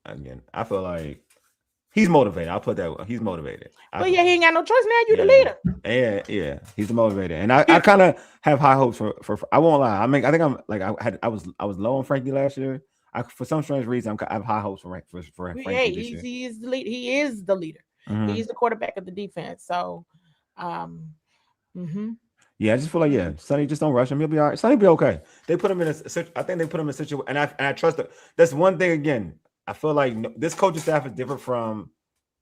He's motivated. I'll put that way. He's motivated. But yeah, he ain't got no choice now. You the leader. Yeah, he's motivated, and I kind of have high hopes for. I won't lie. I mean, I think I'm like I was low on Frankie last year. For some strange reason, I have high hopes for Frankie this year. He is the leader. He is the leader. He's the quarterback of the defense. So, yeah, I just feel like Sonny, just don't rush him. He'll be all right. Sonny be okay. They put him in I think they put him in a situation, and I trust it. That's one thing again. I feel like this coaching staff is different from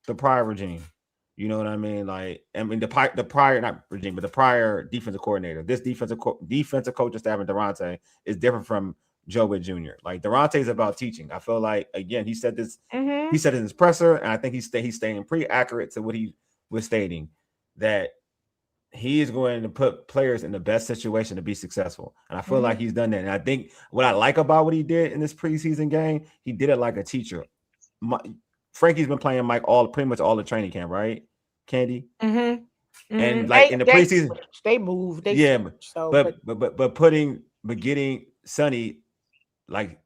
the prior regime. You know what I mean? Like, I mean the prior not regime, but the prior defensive coordinator. This defensive coaching staff in Durante is different from Joe Witt Jr. Like Durante is about teaching. I feel like again he said this. He said it in his presser, and I think he's staying pretty accurate to what he was stating, that he is going to put players in the best situation to be successful. And I feel like he's done that. And I think what I like about what he did in this preseason game, he did it like a teacher. Frankie's been playing Mike pretty much all the training camp, right? Candi? And like in the preseason, they moved. But getting Sonny, like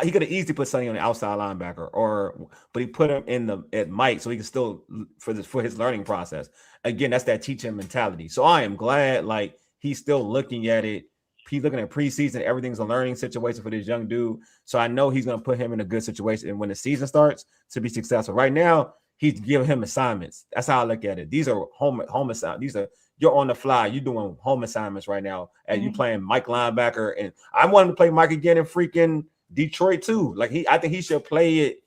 he could have easily put Sonny on the outside linebacker, but he put him at Mike so he can still for his learning process. Again, that's that teaching mentality. So I am glad like he's still looking at it. He's looking at preseason. Everything's a learning situation for this young dude. So I know he's going to put him in a good situation. And when the season starts to be successful, right now he's giving him assignments. That's how I look at it. These are home assignments. You're on the fly. You're doing home assignments right now. And you playing Mike linebacker. And I want him to play Mike again in freaking Detroit too. Like I think he should play it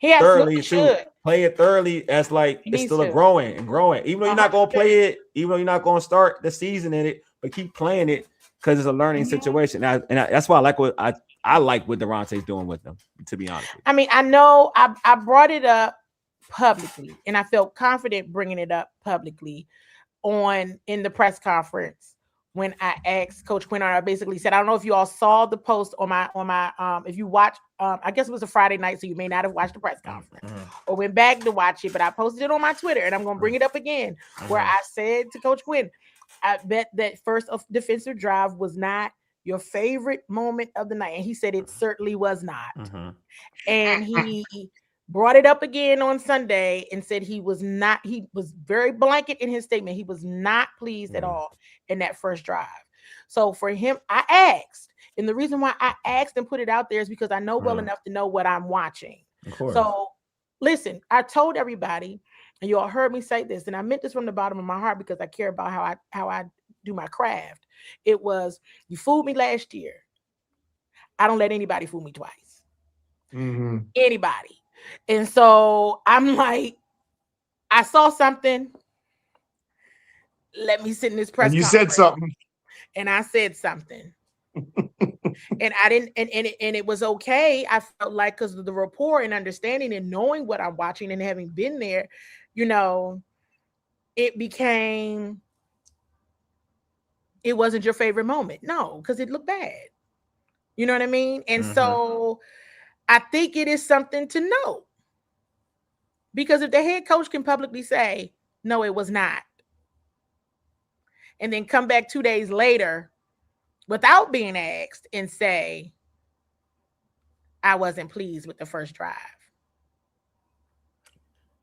thoroughly too. Play it thoroughly as like it's still growing. Even though you're not going to play it, even though you're not going to start the season in it, but keep playing it because it's a learning situation. And that's why I like what I like what Durante's doing with them, to be honest. I mean, I know I brought it up publicly, and I felt confident bringing it up publicly in the press conference when I asked Coach Quinn. I basically said, I don't know if you all saw the post on my if you watch, I guess it was a Friday night, so you may not have watched the press conference or went back to watch it, but I posted it on my Twitter, and I'm going to bring it up again, where I said to Coach Quinn, I bet that first defensive drive was not your favorite moment of the night. And he said it certainly was not. And he brought it up again on Sunday and said he was very blanket in his statement. He was not pleased at all in that first drive. So for him, I asked, and the reason why I asked and put it out there is because I know well enough to know what I'm watching. Of course. So listen, I told everybody, and you all heard me say this, and I meant this from the bottom of my heart because I care about how I do my craft. It was, you fooled me last year. I don't let anybody fool me twice. Anybody. And so I'm like, I saw something. Let me sit in this press conference. You said something. And I said something. And I didn't, and it was okay. I felt like because of the rapport and understanding and knowing what I'm watching and having been there, you know, it wasn't your favorite moment. No, because it looked bad. You know what I mean? And so I think it is something to know. Because if the head coach can publicly say, no, it was not, and then come back 2 days later without being asked and say, I wasn't pleased with the first drive,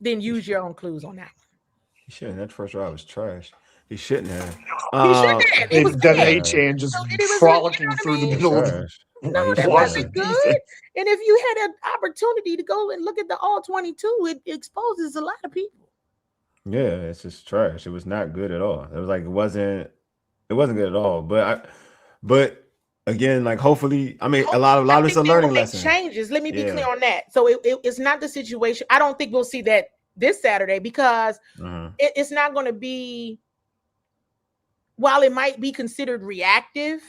then use your own clues on that one. He shouldn't. That first drive was trash. He shouldn't have. He shouldn't have. It was done A-Chan just frolicking through the middle of the No, that wasn't good. And if you had an opportunity to go and look at the all 22, it exposes a lot of people. Yeah, it's just trash. It was not good at all. It was like it wasn't good at all. But again, like hopefully, I mean, a lot of it's a learning lesson. Changes. Let me be clear on that. So it's not the situation. I don't think we'll see that this Saturday because it's not going to be. While it might be considered reactive,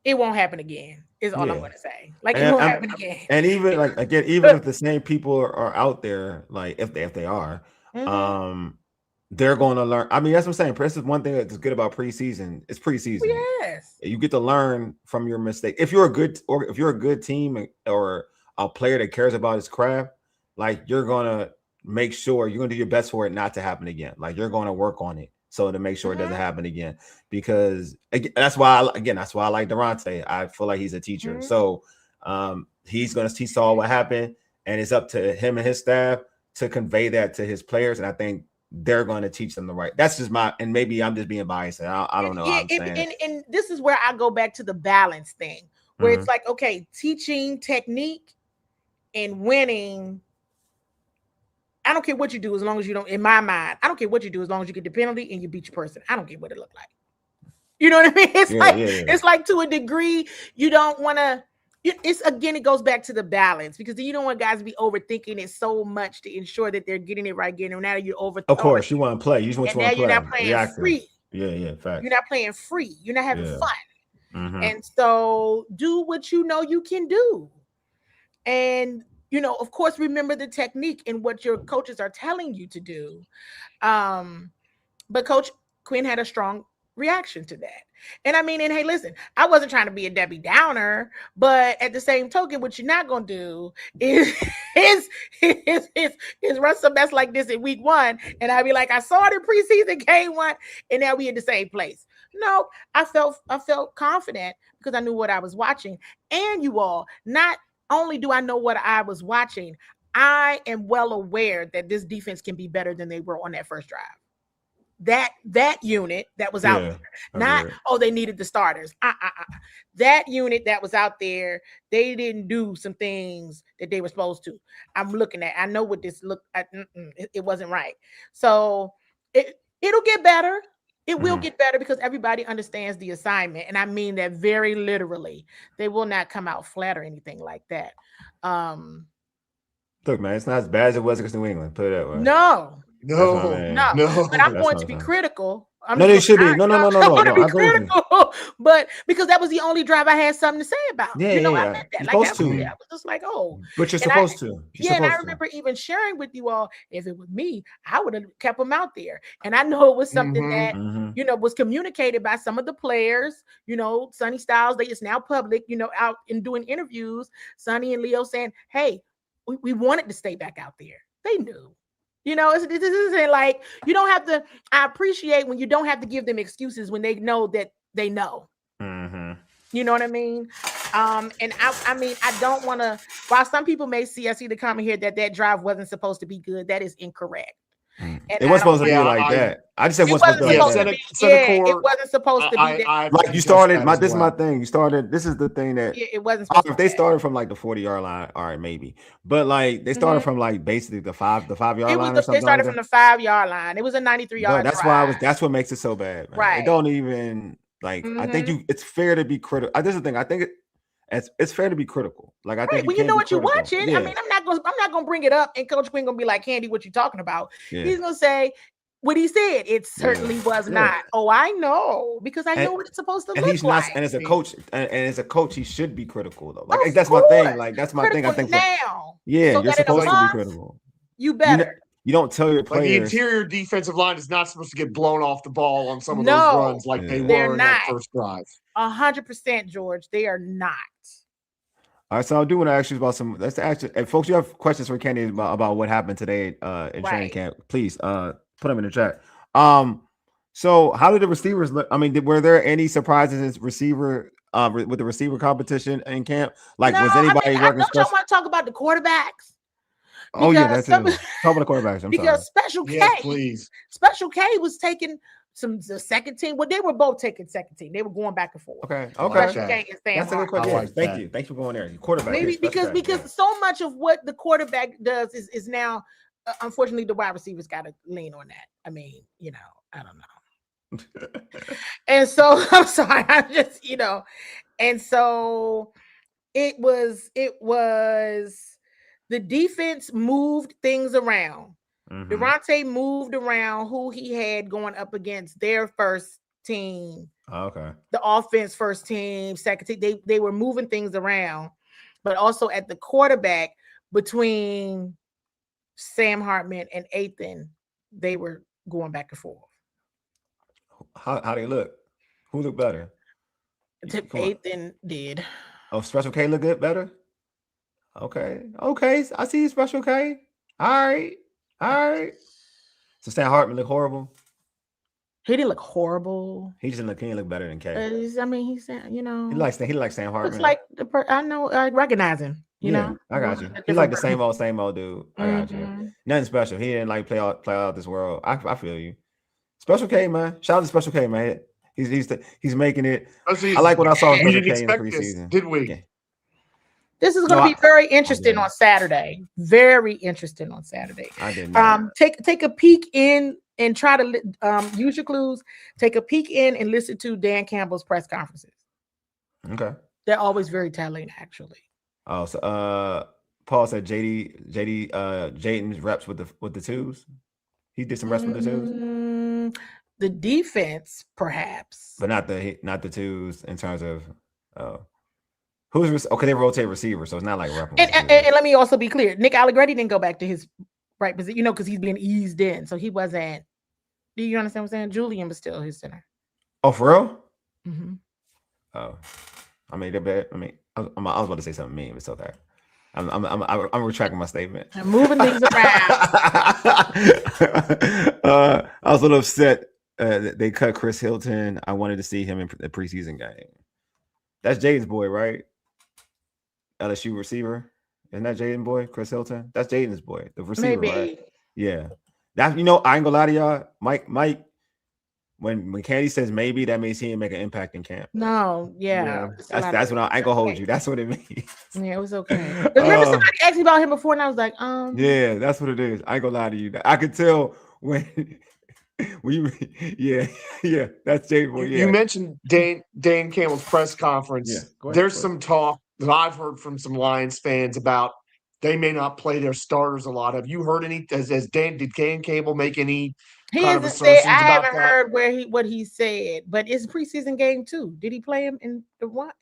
it won't happen again. Is all I'm going to say. Like it won't happen again. And even like again, even if the same people are out there, like if they are, they're going to learn. I mean, that's what I'm saying. This is one thing that's good about preseason. It's preseason. Yes, you get to learn from your mistake. If you're a good team or a player that cares about his craft, like you're gonna make sure you're gonna do your best for it not to happen again. Like you're going to work on it so to make sure it doesn't happen again. Because again, that's why I like Durante. I feel like he's a teacher. So he saw what happened, and it's up to him and his staff to convey that to his players. And I think they're going to teach them the right. That's just and maybe I'm just being biased. I don't know. Yeah, and this is where I go back to the balance thing, where it's like, okay, teaching technique and winning. I don't care what you do as long as you don't. In my mind, I don't care what you do as long as you get the penalty and you beat your person. I don't care what it looked like. You know what I mean? It's it's like to a degree you don't want to. It's again, it goes back to the balance, because you don't want guys to be overthinking it so much to ensure that they're getting it right. Now you're over. Of course, you want to play. You just want to play. You're not playing free. Yeah, fact. You're not playing free. You're not having fun. And so do what you know you can do. And of course, remember the technique and what your coaches are telling you to do. But Coach Quinn had a strong reaction to that. And I mean, and hey, listen, I wasn't trying to be a Debbie Downer, but at the same token, what you're not gonna do is run some mess like this in week 1, and I'd be like, I saw it in preseason game 1, and now we in the same place. No, I felt confident because I knew what I was watching. And you all, not only do I know what I was watching, I am well aware that this defense can be better than they were on that first drive. That unit that was out there, not they needed the starters. That unit that was out there, they didn't do some things that they were supposed to. I'm looking at. I know what this looked at. It wasn't right. So it'll get better. It will get better because everybody understands the assignment, and I mean that very literally. They will not come out flat or anything like that. Look, man, it's not as bad as it was against New England. Put it that way. No. But I'm going to be critical. They should be. No. I'm critical, but because that was the only drive I had something to say about. I meant that. I was just like, but you're supposed to. And I remember even sharing with you all, if it was me, I would have kept them out there. And I know it was something that was communicated by some of the players. Sonny Styles, they is now public. Out and doing interviews. Sonny and Leo saying, "Hey, we wanted to stay back out there." They knew. This isn't like you don't have to. I appreciate when you don't have to give them excuses when they know that they know. You know what I mean? And I mean, I don't want to. While some people may see, I see the comment here that drive wasn't supposed to be good. That is incorrect. It wasn't supposed to be like that. I just said it wasn't supposed to be. It wasn't supposed to be that. Like you started. This is my thing. You started. This is the thing that it wasn't. If they started from like the 40-yard line, all right, maybe. But like they started from like basically the 5-yard line or something. They started from the 5-yard line. It was a 93-yard. That's why that's what makes it so bad. Man. Right. It don't even like. I think it's fair to be critical. This is the thing. I think it's fair to be critical. Like I think when you know what you're watching. I mean, I'm not gonna bring it up, and Coach Quinn gonna be like, "Candi, what you talking about?" He's gonna say what he said. It certainly was not. Oh, I know, because I know what it's supposed to look like. Not. And as a coach, he should be critical though. Like that's my thing. Like that's my thing. I think now. You're supposed to be critical. You better. You don't tell your players. The interior defensive line is not supposed to get blown off the ball on some of those runs like they were in that first drive. 100%, George. They are not. All right, so I do want to ask you about some. Let's actually, and folks, you have questions for Candi about what happened today in training camp. Please put them in the chat. So how did the receivers look? I mean, were there any surprises in receiver with the receiver competition in camp? Like, was anybody working? Don't y'all want to talk about the quarterbacks? Oh yeah, that's it. Talk about the quarterbacks. Because Special K, Special K was taking the second team. Well, they were both taking second team. They were going back and forth. Okay. Special K and Sam That's a good question. Thank you. Thanks for going there. Quarterback. Maybe because so much of what the quarterback does is now, unfortunately, the wide receivers got to lean on that. I mean, I don't know. And so I'm sorry. I'm just, and so it was the defense moved things around. Durante moved around who he had going up against their first team. Okay. The offense first team, second team. They were moving things around, but also at the quarterback between Sam Hartman and Errrything, they were going back and forth. How they look? Who looked better? Errrything did. Oh, Special K look good better? Okay. I see you, Special K. All right. So Sam Hartman look horrible? He didn't look horrible. He didn't look better than K. I mean, he said, He likes Sam Hartman. Looks like I recognize him. You know, I got you. He's like the same old dude. I got you. Nothing special. He didn't like play out this world. I feel you. Special K, man. Shout out to Special K, man. He's making it. I like what I saw with Special K in the preseason. Did we? Yeah. This is going to be very interesting on Saturday. Very interesting on Saturday. I didn't. Take a peek in and try to use your clues. Take a peek in and listen to Dan Campbell's press conferences. Okay. They're always very telling, actually. Oh, so Paul said Jaden's reps with the twos. He did some reps with the twos. The defense, perhaps, but not the twos in terms of who's okay. They rotate receiver, so it's not like repping. And let me also be clear: Nick Allegretti didn't go back to his right position, because he's being eased in, so he wasn't. Do you understand what I'm saying? Julian was still his center. Oh, for real? Mm-hmm. Oh, I mean, I was about to say something mean, but it's okay. I'm retracting my statement. I'm moving things around. I was a little upset. They cut Chris Hilton. I wanted to see him in the preseason game. That's Jaden's boy, right? LSU receiver. Isn't that Jaden boy, Chris Hilton? That's Jaden's boy, the receiver, Maybe. Right? Yeah. That, I ain't gonna lie to y'all. Mike, when Candi says maybe, that means he didn't make an impact in camp. No, yeah. That's what I ain't gonna hold you. That's what it means. Yeah, it was okay. Remember somebody asked me about him before, and I was like, Yeah, that's what it is. I ain't gonna lie to you. I could tell when that's Jay boy. Yeah. You mentioned Dan Campbell's press conference. Yeah, There's some talk that I've heard from some Lions fans about they may not play their starters a lot. Have you heard any? Did Dan Campbell make any? He hasn't said. I haven't heard what he said, but it's a preseason game too. Did he play him in one?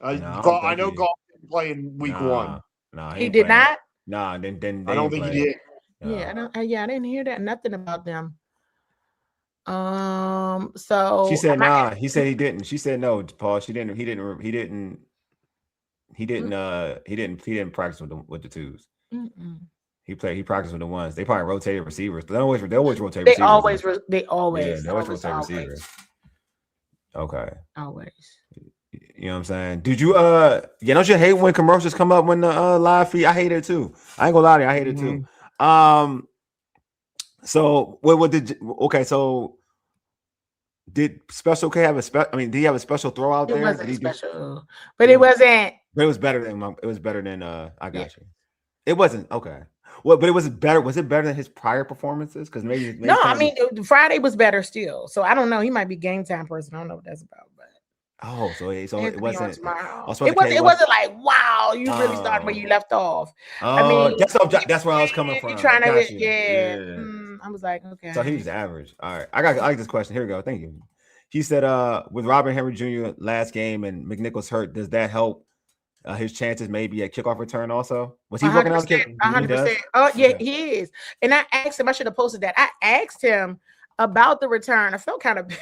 I know Golf didn't play in week 1. No, he did not. No, then I don't think he did. Yeah, I didn't hear that. Nothing about them. So she said nah. He said he didn't. She said no, Paul. She didn't. He didn't practice with the twos. Mm-mm. He practiced with the ones. They probably rotated receivers. They always rotate they receivers. They always rotate receivers. Okay. Always. You know what I'm saying? Did you don't you hate when commercials come up when the live feed? I hate it too. I ain't gonna lie to you, I hate it too. So what did so did Special K have did he have a special throw out there? It wasn't special, but it wasn't. But it was better than I got you. It wasn't okay. Well, but it was better. Was it better than his prior performances? Because maybe no. I mean, Friday was better still. So I don't know. He might be game time person. I don't know what that's about. But so it wasn't. It wasn't like wow. You really started where you left off. I mean, that's where I was coming from. Trying to I was like, okay. So he was average. All right, I like this question. Here we go. Thank you. He said, with Robert Henry Jr. last game and McNichols hurt, does that help his chances maybe at kickoff return also? Was he working out kick? 100%. Oh, yeah, he is. And I asked him, I should have posted that. I asked him about the return. I felt kind of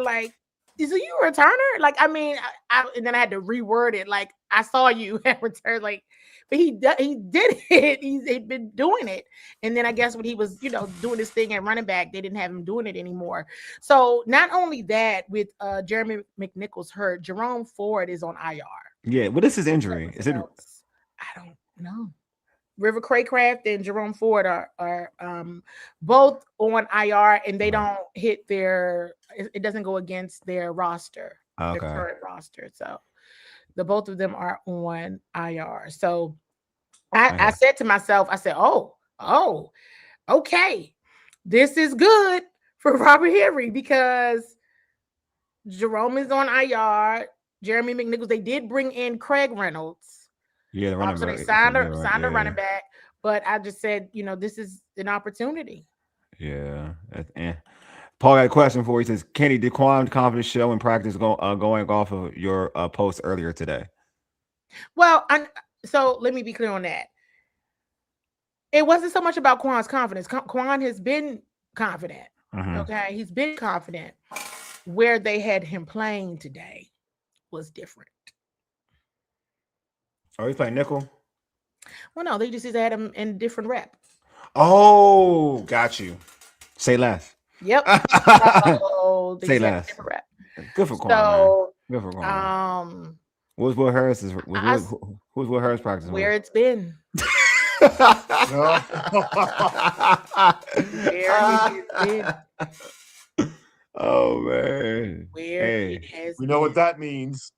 like, is you a returner? Like, I mean, and then I had to reword it. Like, I saw you at return. Like, but he did it. He'd been doing it. And then I guess when he was, doing this thing at running back, they didn't have him doing it anymore. So not only that, with Jeremy McNichols hurt, Jerome Ford is on IR. Yeah. What is his injury? Is it? I don't know. River Craycraft and Jerome Ford are both on IR, and they don't hit it doesn't go against their roster, their current roster. So the both of them are on IR. So I said to myself, I said, oh, okay. This is good for Robert Henry because Jerome is on IR. Jeremy McNichols, they did bring in Craig Reynolds. Yeah, the running back. So they signed a running back, but I just said, this is an opportunity. Yeah. Paul got a question for you. He says, Candi, did Quan confidence show in practice going off of your post earlier today? Well, so let me be clear on that. It wasn't so much about Quan's confidence. Quan has been confident. Mm-hmm. Okay, he's been confident. Where they had him playing today was different. Oh, he's playing nickel? Well, no, they just had him in different rep. Oh, got you. Say less. Yep. Say less. Good for Quan. So, Good for Quan. Who's Will Harris? Who's Will Harris practicing? Where it's been. No. Where it's been. Oh man. Where it has We know what that means.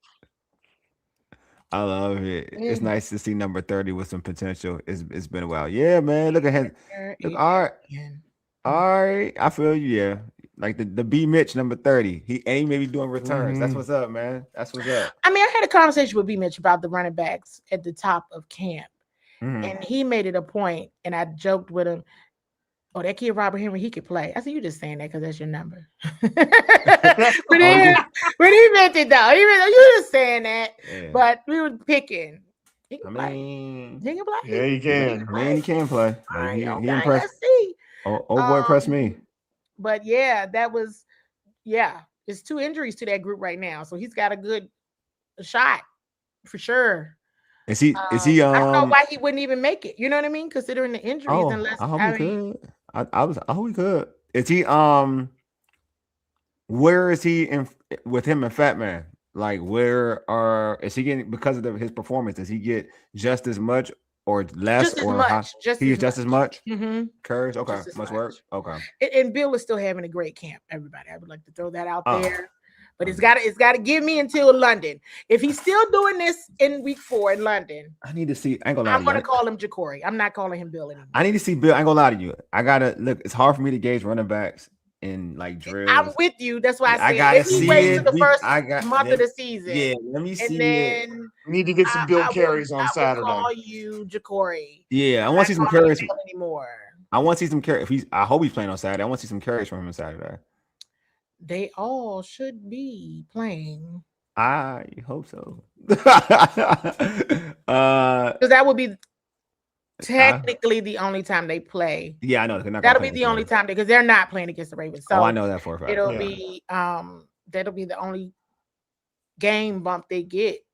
I love it. It's nice to see number 30 with some potential. It's been a while. Yeah, man. Look at him. Look, all right. All right. I feel you, yeah. Like the B Mitch number 30. He ain't maybe doing returns. That's what's up, man. That's what's up. I mean, I had a conversation with B Mitch about the running backs at the top of camp. And he made it a point, and I joked with him, oh, that kid Robert Henry, he could play. I said, you just saying that because that's your number. But he meant it though. You just saying that. Yeah. But we were picking. He can play. He can play. Yeah, he can. He can play. He impressed. Old boy impressed me. But yeah, it's 2 injuries to that group right now. So he's got a good shot for sure. Is he? I don't know why he wouldn't even make it. You know what I mean? Considering the injuries, I hope he could. I hope he could. Is he? Where is he with him and Fat Man? Like, is he getting, because of his performance? Does he get just as much or less? Just as much. Courage. Okay, must work. Okay. And Bill is still having a great camp. Everybody, I would like to throw that out there. But it's got to give me until London. If he's still doing this in week 4 in London, I need to see. I'm going to call him Ja'Cory. I'm not calling him Bill anymore. I need to see Bill. I ain't gonna lie to you. I gotta look. It's hard for me to gauge running backs in like drills. I'm with you. That's why I gotta see it. Wait to the first month of the season. Yeah, let me see. And then we need to get some Bill carries on Saturday. I will call you Ja'Cory. Yeah, I want to see some carries anymore. I want to see some carries. I hope he's playing on Saturday. I want to see some carries from him on Saturday. They all should be playing. I hope so. Because that would be technically the only time they play. Yeah, I know. That'll be the only time because they're not playing against the Ravens. So I know that for a fact. It'll be that'll be the only game bump they get.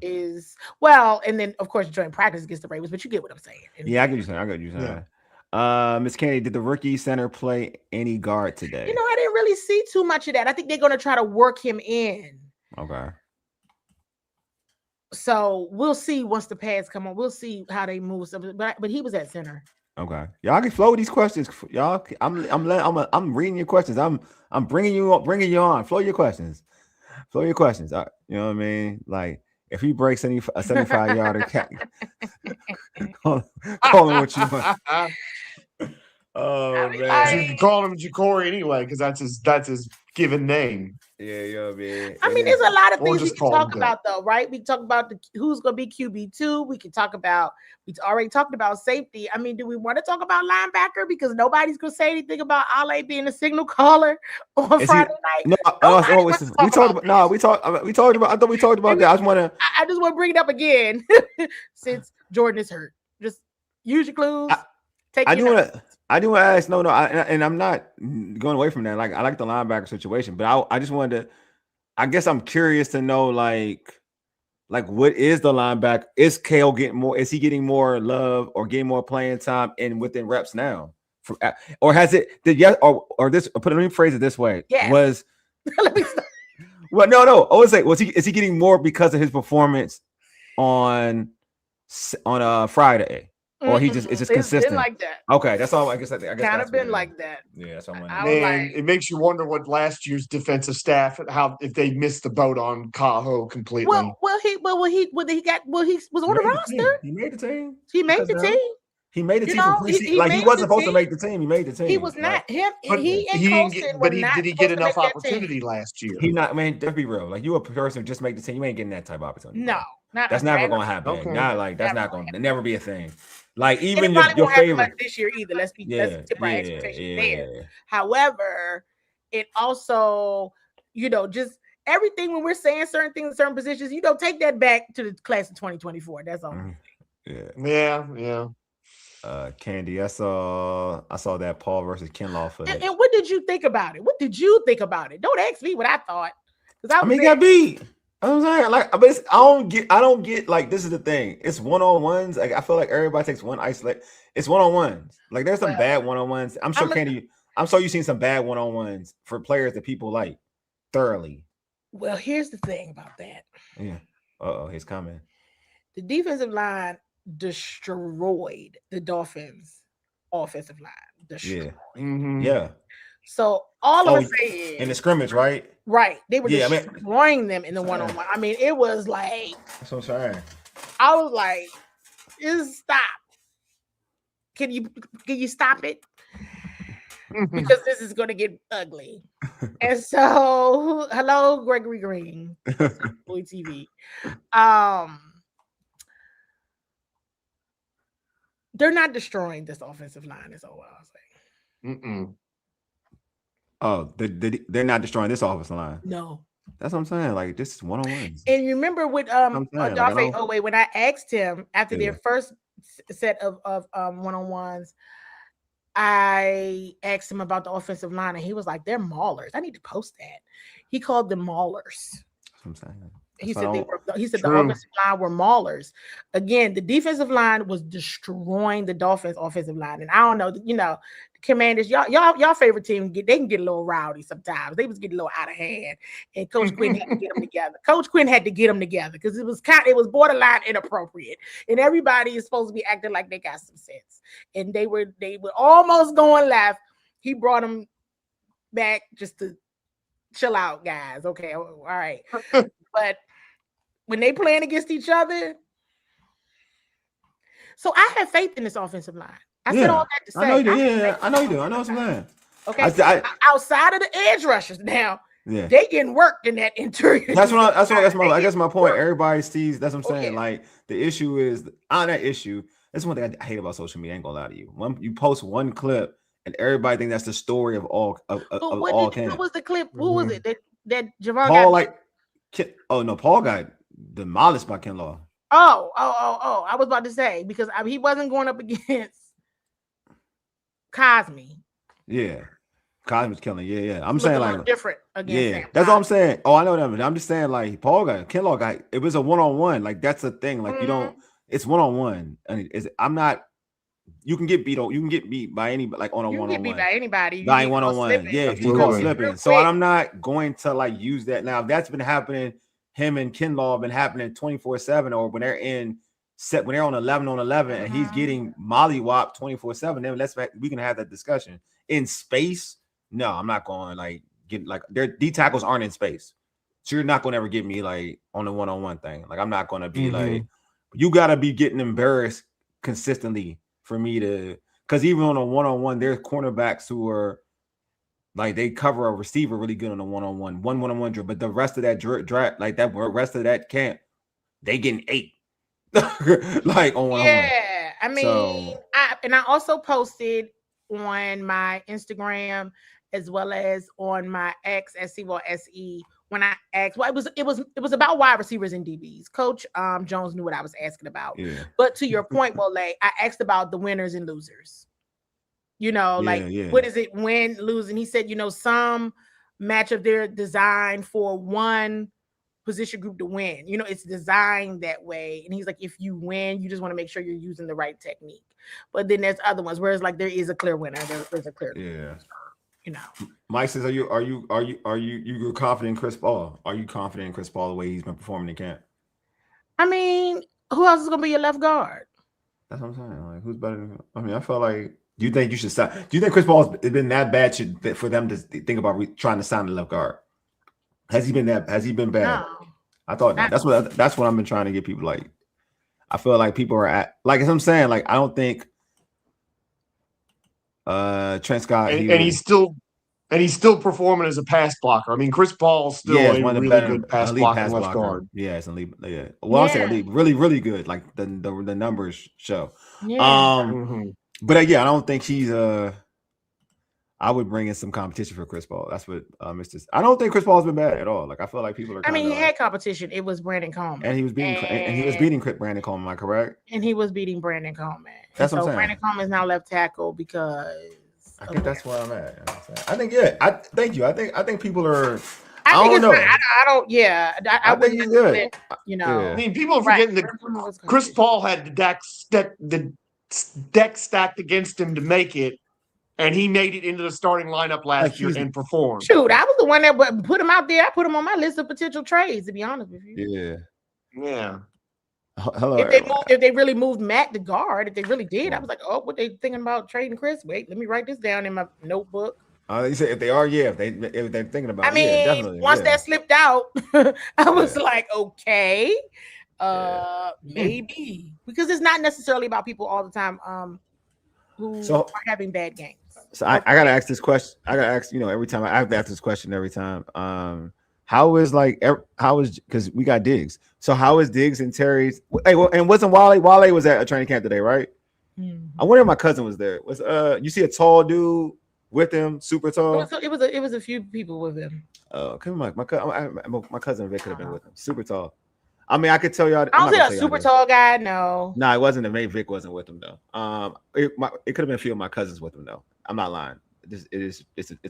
Is and then of course joint practice against the Ravens, but you get what I'm saying. Yeah, I get what you're saying. Miss Candi, did the rookie center play any guard today? You know, I didn't really see too much of that. I think they're going to try to work him in. Okay. So we'll see once the pads come on. We'll see how they move. But he was at center. Okay. Y'all can flow with these questions. Y'all, I'm reading your questions. I'm bringing you on. Flow your questions. You know what I mean? Like, if he breaks a 75-yarder, call him what you want. Oh man, you can call him Ja'Cory anyway because that's his given name. Yeah, man. I mean, there's a lot of things we can talk about, though, right? We can talk about who's going to be QB2. We already talked about safety. I mean, do we want to talk about linebacker because nobody's going to say anything about Ale being a signal caller on Friday night? We talked about. I thought we talked about that. I just want to bring it up again since Jordan is hurt. Just use your clues. I do want to ask. And I'm not going away from that. Like, I like the linebacker situation, but I just wanted to. I guess I'm curious to know, like what is the linebacker? Is Kale getting more? Is he getting more love or getting more playing time within reps now? Or has it? Or this? Let me phrase it this way. Yes. Let me start. Well, no. I would say, is he getting more because of his performance on Friday? Or it's just consistent. Been like that. Okay, that's all. I guess kind of been like that. Yeah, that's all. It makes you wonder what last year's defensive staff, if they missed the boat on Cajo completely. He was on the roster. He made the team. He made the team. He made the team from preseason. He wasn't supposed to make the team. He made the team. He was not him. Did he get enough opportunity last year? He not. Man, let's be real. Like, you a person just make the team. You ain't getting that type of opportunity. No, that's never going to happen. Okay. That's not going to never be a thing. Like, even your favorite like this year either. Let's tip our expectations there. However, it also, just everything when we're saying certain things in certain positions, take that back to the class of 2024. That's all. Yeah. Candi, I saw that Paul versus Kinlaw for and what did you think about it? Don't ask me what I thought. He got beat. I'm saying, like, but I don't get like, this is the thing. It's one-on-ones. Like, I feel like everybody takes one isolate. It's one-on-ones. Like, there's some bad one-on-ones. I'm sure I'm sure you've seen some bad one-on-ones for players that people like thoroughly. Well, here's the thing about that. Yeah. He's coming. The defensive line destroyed the Dolphins' offensive line. Destroyed. Yeah. Mhm. Yeah. So all I'm saying in the scrimmage, right? Right. They were Yeah, I mean- destroying them in the one-on-one. I mean, it was like That's what I'm saying. I was like, just stop. Can you stop it? Because this is gonna get ugly. And so, hello, Gregory Green, Boy TV. They're not destroying this offensive line, is all I was saying. Mm-mm. Oh, they're not destroying this offensive line. No. That's what I'm saying. Like, this is one-on-ones. And you remember with Dafe Owe, when I asked him after their first set of one-on-ones, I asked him about the offensive line, and he was like, "They're maulers." I need to post that. He called them maulers. That's what I'm saying. He said the offensive line were maulers. Again, the defensive line was destroying the Dolphins' offensive line. And I don't know, the Commanders, y'all favorite team, they can get a little rowdy sometimes. They was getting a little out of hand. And Coach Quinn had to get them together. Coach Quinn had to get them together because it was borderline inappropriate. And everybody is supposed to be acting like they got some sense. And they were almost going left. He brought them back just to chill out, guys. Okay, all right. But when they playing against each other, so I have faith in this offensive line. I said all that to say. I know you do. Yeah, I know you do. I know what I'm saying. Okay, outside of the edge rushers now, they getting worked in that interior. That's my point. Everybody sees. That's what I'm saying. Like the issue is on that issue. That's one thing I hate about social media. I ain't gonna lie to you. When you post one clip and everybody think that's the story of all what was the clip? Who was it that Javon Paul Paul got demolished by Kinlaw. Oh! I was about to say because he wasn't going up against Cosme. Yeah, Cosme's killing. Yeah. I'm saying like different against. Yeah, that's what I'm saying. Oh, I know that. But I'm just saying like Kinlaw got. It was a one-on-one. Like that's the thing. Like you don't. It's one-on-one, and I'm not. You can get beat. You can get beat by anybody. Like on a one-on-one. You can get beat by anybody. By one-on-one. Yeah, you call slipping. So I'm not going to like use that now. If that's been happening. Him and Kinlaw have been happening 24/7, or when they're when they're on 11 on 11, and he's getting mollywhopped 24/7. Then we can have that discussion in space. No, I'm not going like get like their D tackles aren't in space, so you're not going to ever get me like on the one-on-one thing. Like I'm not going to be like you got to be getting embarrassed consistently for me to because even on a one-on-one, there's cornerbacks who are. Like they cover a receiver really good on a one-on-one drill, but the rest of that draft, like that rest of that camp, they getting 8. Like on one-on-one. Yeah, I mean, I also posted on my Instagram as well as on my X at CWall SE when I asked. Well, it was about wide receivers and DBs. Coach Jones knew what I was asking about. Yeah. But to your point, Wale, I asked about the winners and losers. What is it win, lose? And he said, some matchup they're designed for one position group to win. It's designed that way. And he's like, if you win, you just want to make sure you're using the right technique. But then there's other ones, whereas like there is a clear winner. There's a clear loser, Mike says, are you confident in Chris Paul? Are you confident in Chris Paul the way he's been performing in camp? I mean, who else is gonna be your left guard? That's what I'm saying. Like, who's better than I mean, I feel like. Do you think you should sign? Do you think Chris Paul has been that bad for them to think about trying to sign the left guard? Has he been bad? No. I thought that's what I've been trying to get people like. I feel like people are at like as I'm saying. Like I don't think Trent Scott he's still performing as a pass blocker. I mean, Chris Paul's still a really good pass blocker left guard. Yeah, it's elite. Yeah, well, I'll say elite, really, really good. Like the numbers show. Yeah. But I don't think he's I would bring in some competition for Chris Paul. That's what Mr. I don't think Chris Paul's been bad at all. Like I feel like people are. I mean, he had competition. It was Brandon Coleman, and he was beating Brandon Coleman. Am I correct? And he was beating Brandon Coleman. That's what I'm saying. Brandon Coleman is now left tackle because. I think that's where I'm at. I think thank you. I think people are. I think it's fine. I don't. Yeah, I think he's good. I mean, people are forgetting that Chris Paul had the deck stacked against him to make it, and he made it into the starting lineup last year and performed. Shoot, I was the one that put him out there. I put him on my list of potential trades, to be honest with you. Yeah. Yeah. Hello. If they really moved Matt to guard, if they really did, I was like, oh, what they thinking about trading Chris? Wait, let me write this down in my notebook. You said if they are, if they're thinking about, I mean, definitely. Once that slipped out, I was like, okay, maybe, because it's not necessarily about people all the time who are having bad games. So I gotta ask this question. I gotta ask, every time I have to ask this question every time. How is because we got Diggs. So how is Diggs and Terry's? Hey, well, and wasn't Wale? Wale was at a training camp today, right? Mm-hmm. I wonder if my cousin was there. Was you see a tall dude with him, super tall? It was a few people with him. Oh, my cousin Vic could have been with him, super tall. I mean, I could tell y'all. I was a super tall guy. No, it wasn't. The main Vic wasn't with him though. It could have been a few of my cousins with him though. I'm not lying. It's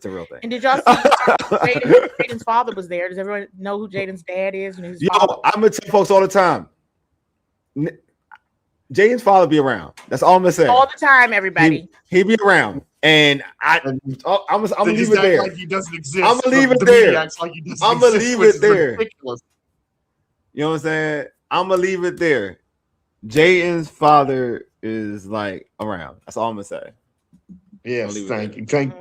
a real thing. And did y'all see Jaden's father was there? Does everyone know who Jaden's dad is? I'm gonna tell folks all the time. Jaden's father be around. That's all I'm gonna say. All the time, everybody. He be around, and I'm gonna leave it there. Like he doesn't exist. I'm gonna leave it there. I'm gonna leave it there. Ridiculous. You know what I'm saying? I'm gonna leave it there. Jaden's father is like around. That's all I'm gonna say. Yes, thank you. Because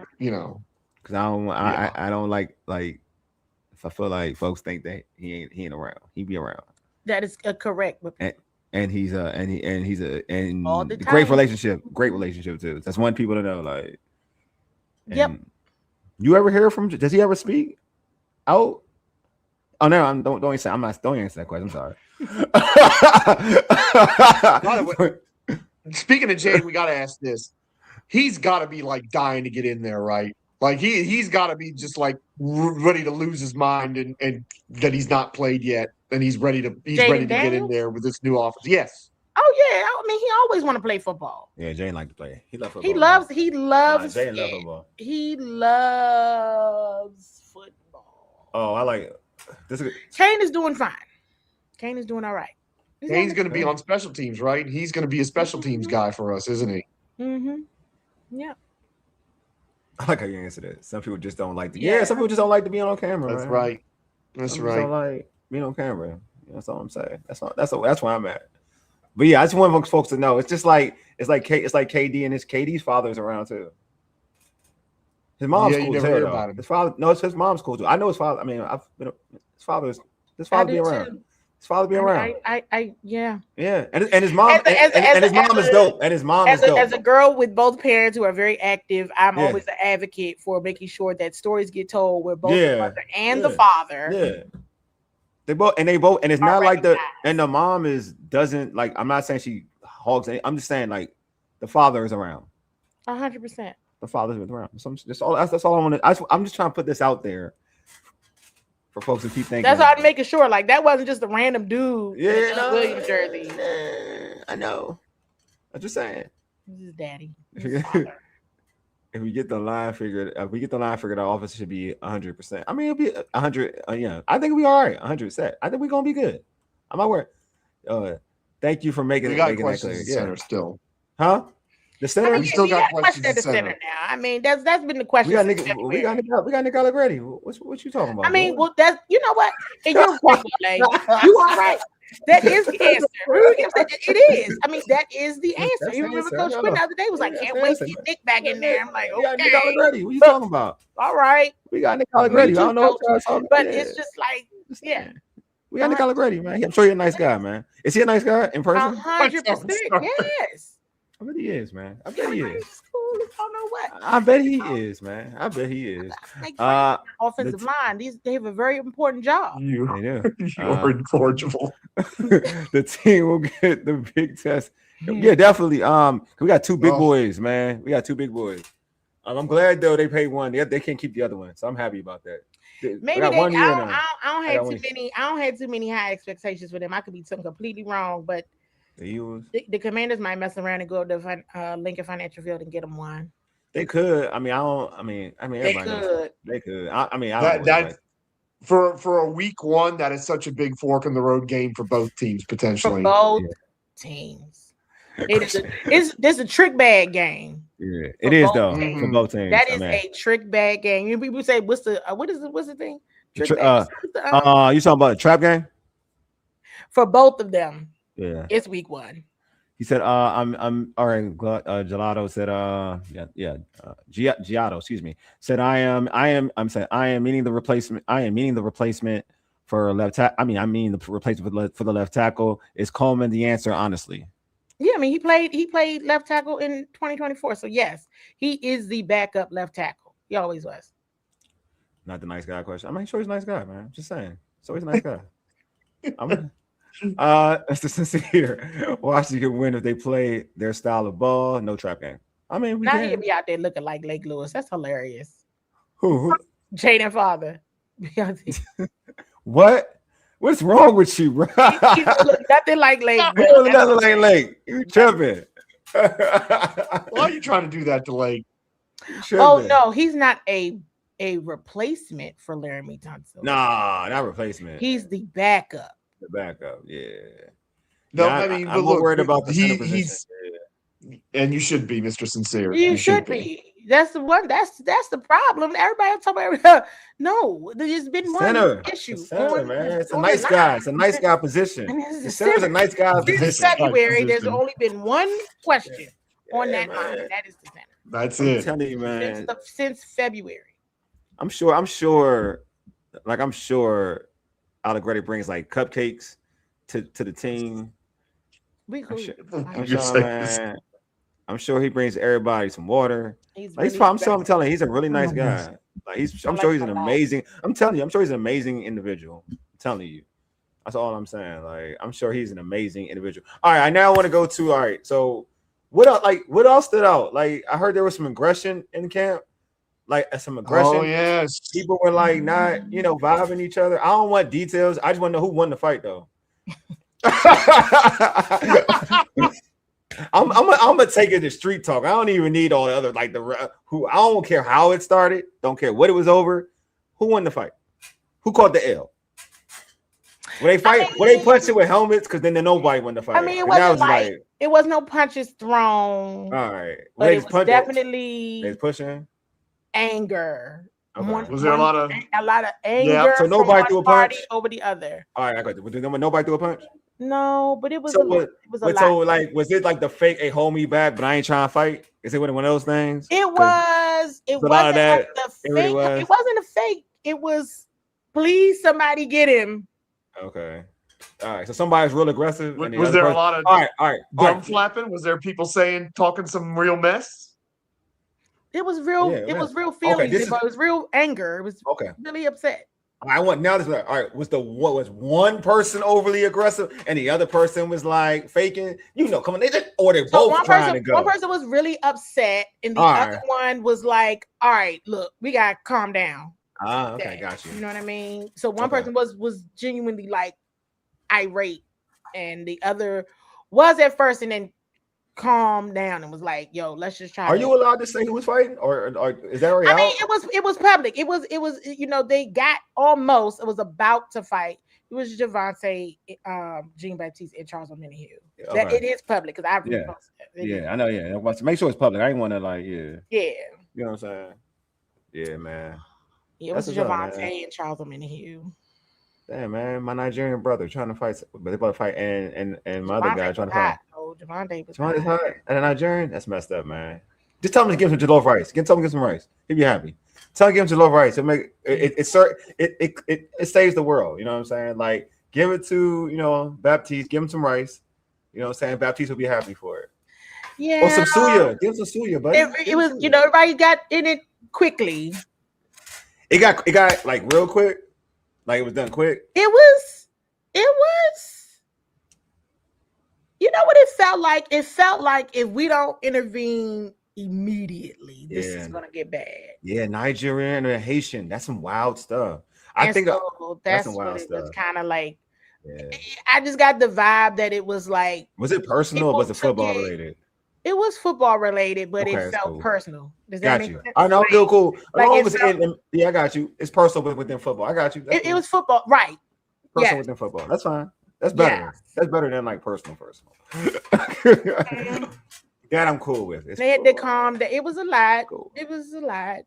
I don't like if I feel like folks think that he ain't around. He be around. That is correct. And he's a great relationship too. That's one people to know. Like, yep. You ever hear from? Does he ever speak out? Oh no! Don't answer. Don't answer that question. I'm sorry. Speaking of Jade, we got to ask this. He's got to be like dying to get in there, right? Like he's got to be just like ready to lose his mind and that he's not played yet, and he's ready to get in there with this new offense. Yes. Oh yeah, I mean he always want to play football. Yeah, Jane like to play. He loves football. He loves Jane loves football. He loves football. Oh, I like it. Kane is doing fine. Kane is doing all right. Kane's going to be on special teams, right? He's going to be a special teams guy for us, isn't he? Mm-hmm. Yeah. I like how you answered it. Some people just don't like to. Yeah, some people just don't like to be on camera. That's right. That's right. Don't like being on camera. That's all I'm saying. That's where I'm at. But yeah, I just want folks to know. It's like KD and KD's father's around too. His mom's cool too. About him. His father, no, it's his mom's cool too. I know his father. I mean, his father be around. Too. His father be around. Yeah. And his mom and his mom is dope. And his mom is dope. As a girl with both parents who are very active, I'm always an advocate for making sure that stories get told with both the mother and the father. Yeah. They both, and it's not like the mom doesn't like. I'm not saying she hogs. I'm just saying like the father is around. 100%. The father's around. So that's all I want to. I'm just trying to put this out there for folks to keep thinking. That's all I'm making sure. Like that wasn't just a random dude. In a Williams jersey. I know. I'm just saying. This is daddy. If we get the line figured, our office should be 100%. I mean, it'll be 100. Yeah, I think it'll be all right. 100%. I think we're gonna be good. I'm not worried. Thank you for making that clear. Center still, huh? The center. I mean, we still got questions at the center now. I mean, that's been the question. We got Nick Allegretti. What you talking about? I mean, well, that's you know what? And you're right, like, you are right. That is the answer. It is. I mean, that is the answer. You remember Coach Quinn the other day was like, "Can't wait to get Nick back in there." I'm like, "Okay, Nick Allegretti. What you talking about?" All right, we got Nick Allegretti. I don't know what y'all talking about, but it's just like, yeah. We got Nick Allegretti, man. I'm sure you're a nice guy, man. Is he a nice guy in person? 100%. Yes. I bet he is, man. I bet he is. I don't know what. I bet he is, man. I bet he is. Offensive line. They have a very important job. You are incorrigible. The team will get the big test. Yeah, definitely. We got two big boys, man. We got two big boys. I'm glad though they paid one. They can't keep the other one, so I'm happy about that. Maybe I don't have too many high expectations for them. I could be something completely wrong, but the Commanders might mess around and go to Lincoln Financial Field and get them one. They could. I mean, everybody they could. I don't for a week one, that is such a big fork in the road game for both teams potentially. For both teams, it's a trick bag game. Yeah, it is though for both teams. That is a trick bag game. You people say, what's the thing? You talking about a trap game? for both of them. Yeah. It's week 1. He said, I'm all right. Gelato said, Giotto, excuse me, said, I'm saying, I am meaning the replacement for left tackle. I mean the replacement for the left tackle. Is Coleman the answer? Honestly. Yeah, I mean, he played left tackle in 2024. So yes, he is the backup left tackle. He always was. Not the nice guy question. I mean, sure he's a nice guy, man. Just saying. So he's a nice guy. That's the sincere. Washington win if they play their style of ball. No trap game. I mean, now he'll be out there looking like Lake Lewis. That's hilarious. Who? Jaden Father. What? What's wrong with you, bro? He look nothing like Lake. Nothing like Lake. You tripping? Why are you trying to do that to Lake? Oh no, he's not a replacement for Laramie Tunsil. Nah, not replacement. He's the backup. The backup, yeah. No, yeah, I mean, I'm more worried about the center position. He's, and you should be, Mr. Sincere. You should be. That's the one. That's the problem. Everybody talking about no. There's been one issue. Center, man. It's a nice guy. It's a nice guy position. The center's a nice guy position. Since February, there's only been one question on that line, and that is the center. That's it. I'm telling you, man. Since February. I'm sure. Allegretti brings like cupcakes to the team. I'm sure he brings everybody some water. I'm telling you, he's a really nice guy. Like I'm sure he's an amazing. I'm telling you, I'm sure he's an amazing individual. I'm telling you, that's all I'm saying. Like I'm sure he's an amazing individual. All right, I now want to go to all right. So what else stood out? Like I heard there was some aggression in camp. Like some aggression. Oh yes, people were like not vibing each other. I don't want details. I just want to know who won the fight though. I'm gonna take it to street talk. I don't even need all the other who. I don't care how it started. Don't care what it was over. Who won the fight? Who caught the L? Were they fight? Were they punching with helmets? Because then nobody won the fight. I mean, it wasn't it was no punches thrown. All right, but it was definitely they pushing anger. Okay. Was there a lot of anger? Yeah. So nobody threw a punch over the other. All right, I got it. Nobody threw a punch. No, but it was so a lot. So like, was it like the fake? Hey, hold me back, but I ain't trying to fight. Is it one of those things? It was. It wasn't like the fake. It wasn't a fake. It was. Please, somebody get him. Okay. All right. So somebody's real aggressive. Was there a lot of all right. Gum flapping? Was there people talking some real mess? It was real. Yeah, it was real feelings. It was real anger. It was really upset. I want now this. All right, was one person overly aggressive and the other person was like faking? Come on, they just ordered both trying to go. One person was really upset, and the other one was like, "All right, look, we gotta calm down." Okay, got you. You know what I mean? So one person was genuinely like irate, and the other was at first, and then calmed down and was like, "Yo, let's just try." Are you allowed to say who was fighting, or is that already? I mean, it was public. It was they got almost. It was about to fight. It was Javante, Jean-Baptiste, and Charles O'Menihu. That it is public because I I know. Yeah, I want to make sure it's public. I didn't want to You know what I'm saying? Yeah, man. Yeah, it was Javante and Charles O'Menihu. Damn, man, my Nigerian brother trying to fight, but they about to fight, and my other guy trying to fight. Javante hot, and a Nigerian. That's messed up, man. Just tell him to give him jollof rice. Tell him to give some rice. He'll be happy. Tell him to give him jollof rice. It saves the world. You know what I'm saying? Like, give it to Baptiste. Give him some rice. You know what I'm saying? Baptiste will be happy for it. Yeah. Or some suya. Give him some suya, buddy. It was everybody got in it quickly. It got like real quick. Like it was done quick. It was. You know what it felt like? It felt like if we don't intervene immediately, this is gonna get bad. Yeah, Nigerian and Haitian. That's some wild stuff. That's some wild stuff. Was kind of like. Yeah. I just got the vibe that it was like. Was it personal or was it football related? It was football related, but it felt personal. Does that make sense? I know, cool. I got you. It's personal within football. I got you. It was football, right? Personal within football. That's fine. That's better. Yeah. That's better than like personal. That I'm cool with. They had to calm down. It was a lot. Cool. It was a lot.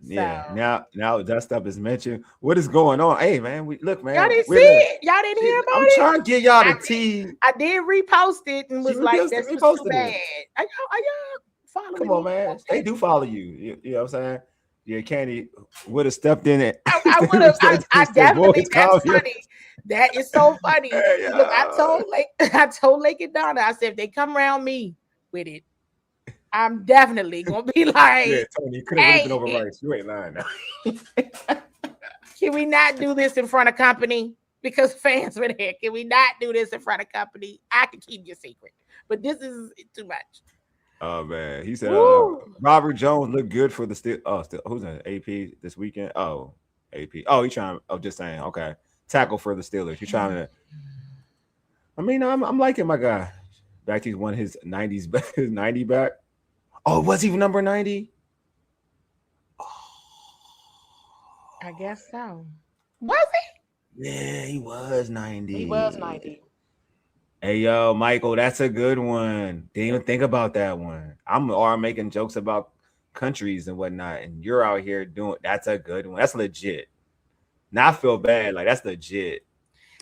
Yeah. Now that stuff is mentioned. What is going on? Hey man, look, man. Y'all didn't see it. Y'all didn't hear about I'm it. trying to get y'all the tea. I did repost it and was like, "That's too bad." Are y'all following? Come on, man. They do follow you. You know what I'm saying? Yeah, Candi would have stepped in it. I would have. I definitely. That's funny. That is so funny. Look, I told Lake and Donna. I said, if they come around me with it, I'm definitely gonna be like, yeah, Tony, you could have been over rice. You ain't lying now. Can we not do this in front of company? Because fans were there. Can we not do this in front of company? I can keep your secret, but this is too much. Oh man, he said Robert Jones looked good for the still. Oh, still who's in AP this weekend? Oh, AP. Oh, he's trying. Oh, just saying. Okay, tackle for the Steelers. He's trying to. I mean, I'm liking my guy. Back to won his 90s back, his 90 back. Oh, was he number 90? I guess so. Was he? Yeah, he was 90. He was 90. Hey, yo, Michael, that's a good one. Didn't even think about that one. I'm making jokes about countries and whatnot, and you're out here doing. That's a good one. That's legit. Now I feel bad. Like that's legit.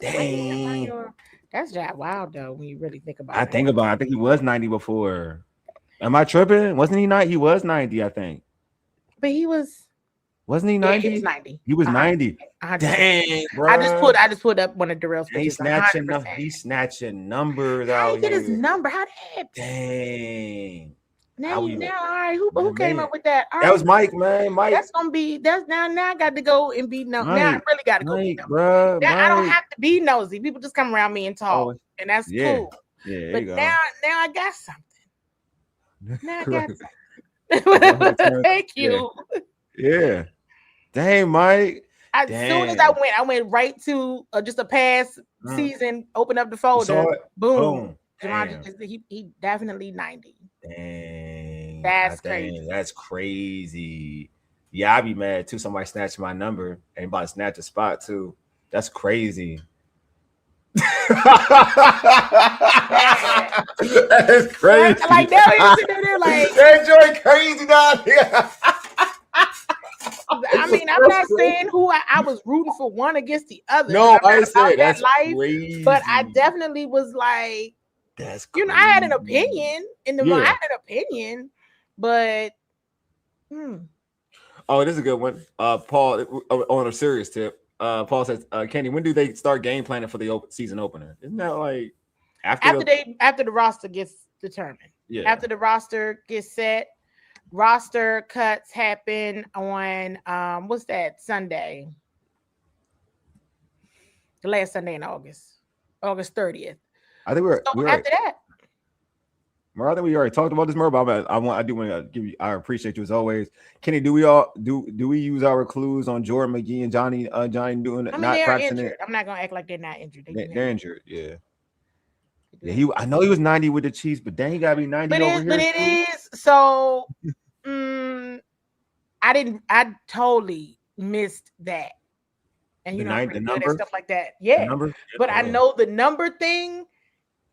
Dang. That's Jack Wild though. When you really think about it. I think he was 90 before. Am I tripping? Wasn't he 90? He was 90, I think. But he was. Wasn't he 90? Yeah, he was 90. He was 90. Dang, bro. I just put up one of Darrell's pictures. He's snatching numbers out. How he get his number? How that? Dang. Now, all right. Who came up with that? That was Mike, man. Mike. That's gonna be. That's now. I got to go and be nosy. Now I really got to go. Mike, bro. Now I don't have to be nosy. People just come around me and talk, and that's cool. Yeah. But now I got something. Now I got something. Thank you. Yeah. Dang, Mike. As soon as I went right to just a past season. Open up the folder. Boom. He definitely 90. Dang. That's crazy. That's crazy. Yeah, I'd be mad too. Somebody snatched my number and about to snatch a spot too. That's crazy. That's crazy. Like now you're sitting there like that joint crazy down here. I mean, I'm not saying who I was rooting for one against the other. No, I said that's life, crazy. But I definitely was like, that's crazy. I had an opinion I had an opinion, but oh, this is a good one. Paul, on a serious tip, Paul says, Candi, when do they start game planning for the season opener? Isn't that like after the roster gets determined? Yeah. After the roster gets set. Roster cuts happen on what's that Sunday? The last Sunday in August 30th. I think we're after that. I think we already talked about this more, but I do want to give you. I appreciate you as always, Kenny. Do we use our clues on Jordan McGee and Johnny doing not practicing it? I'm not gonna act like they're not injured. They're injured. Yeah. Yeah, I know he was 90 with the Chiefs, but then he gotta be 90 over here. But it is so. I totally missed that, and the number and stuff like that. Yeah, but I know the number thing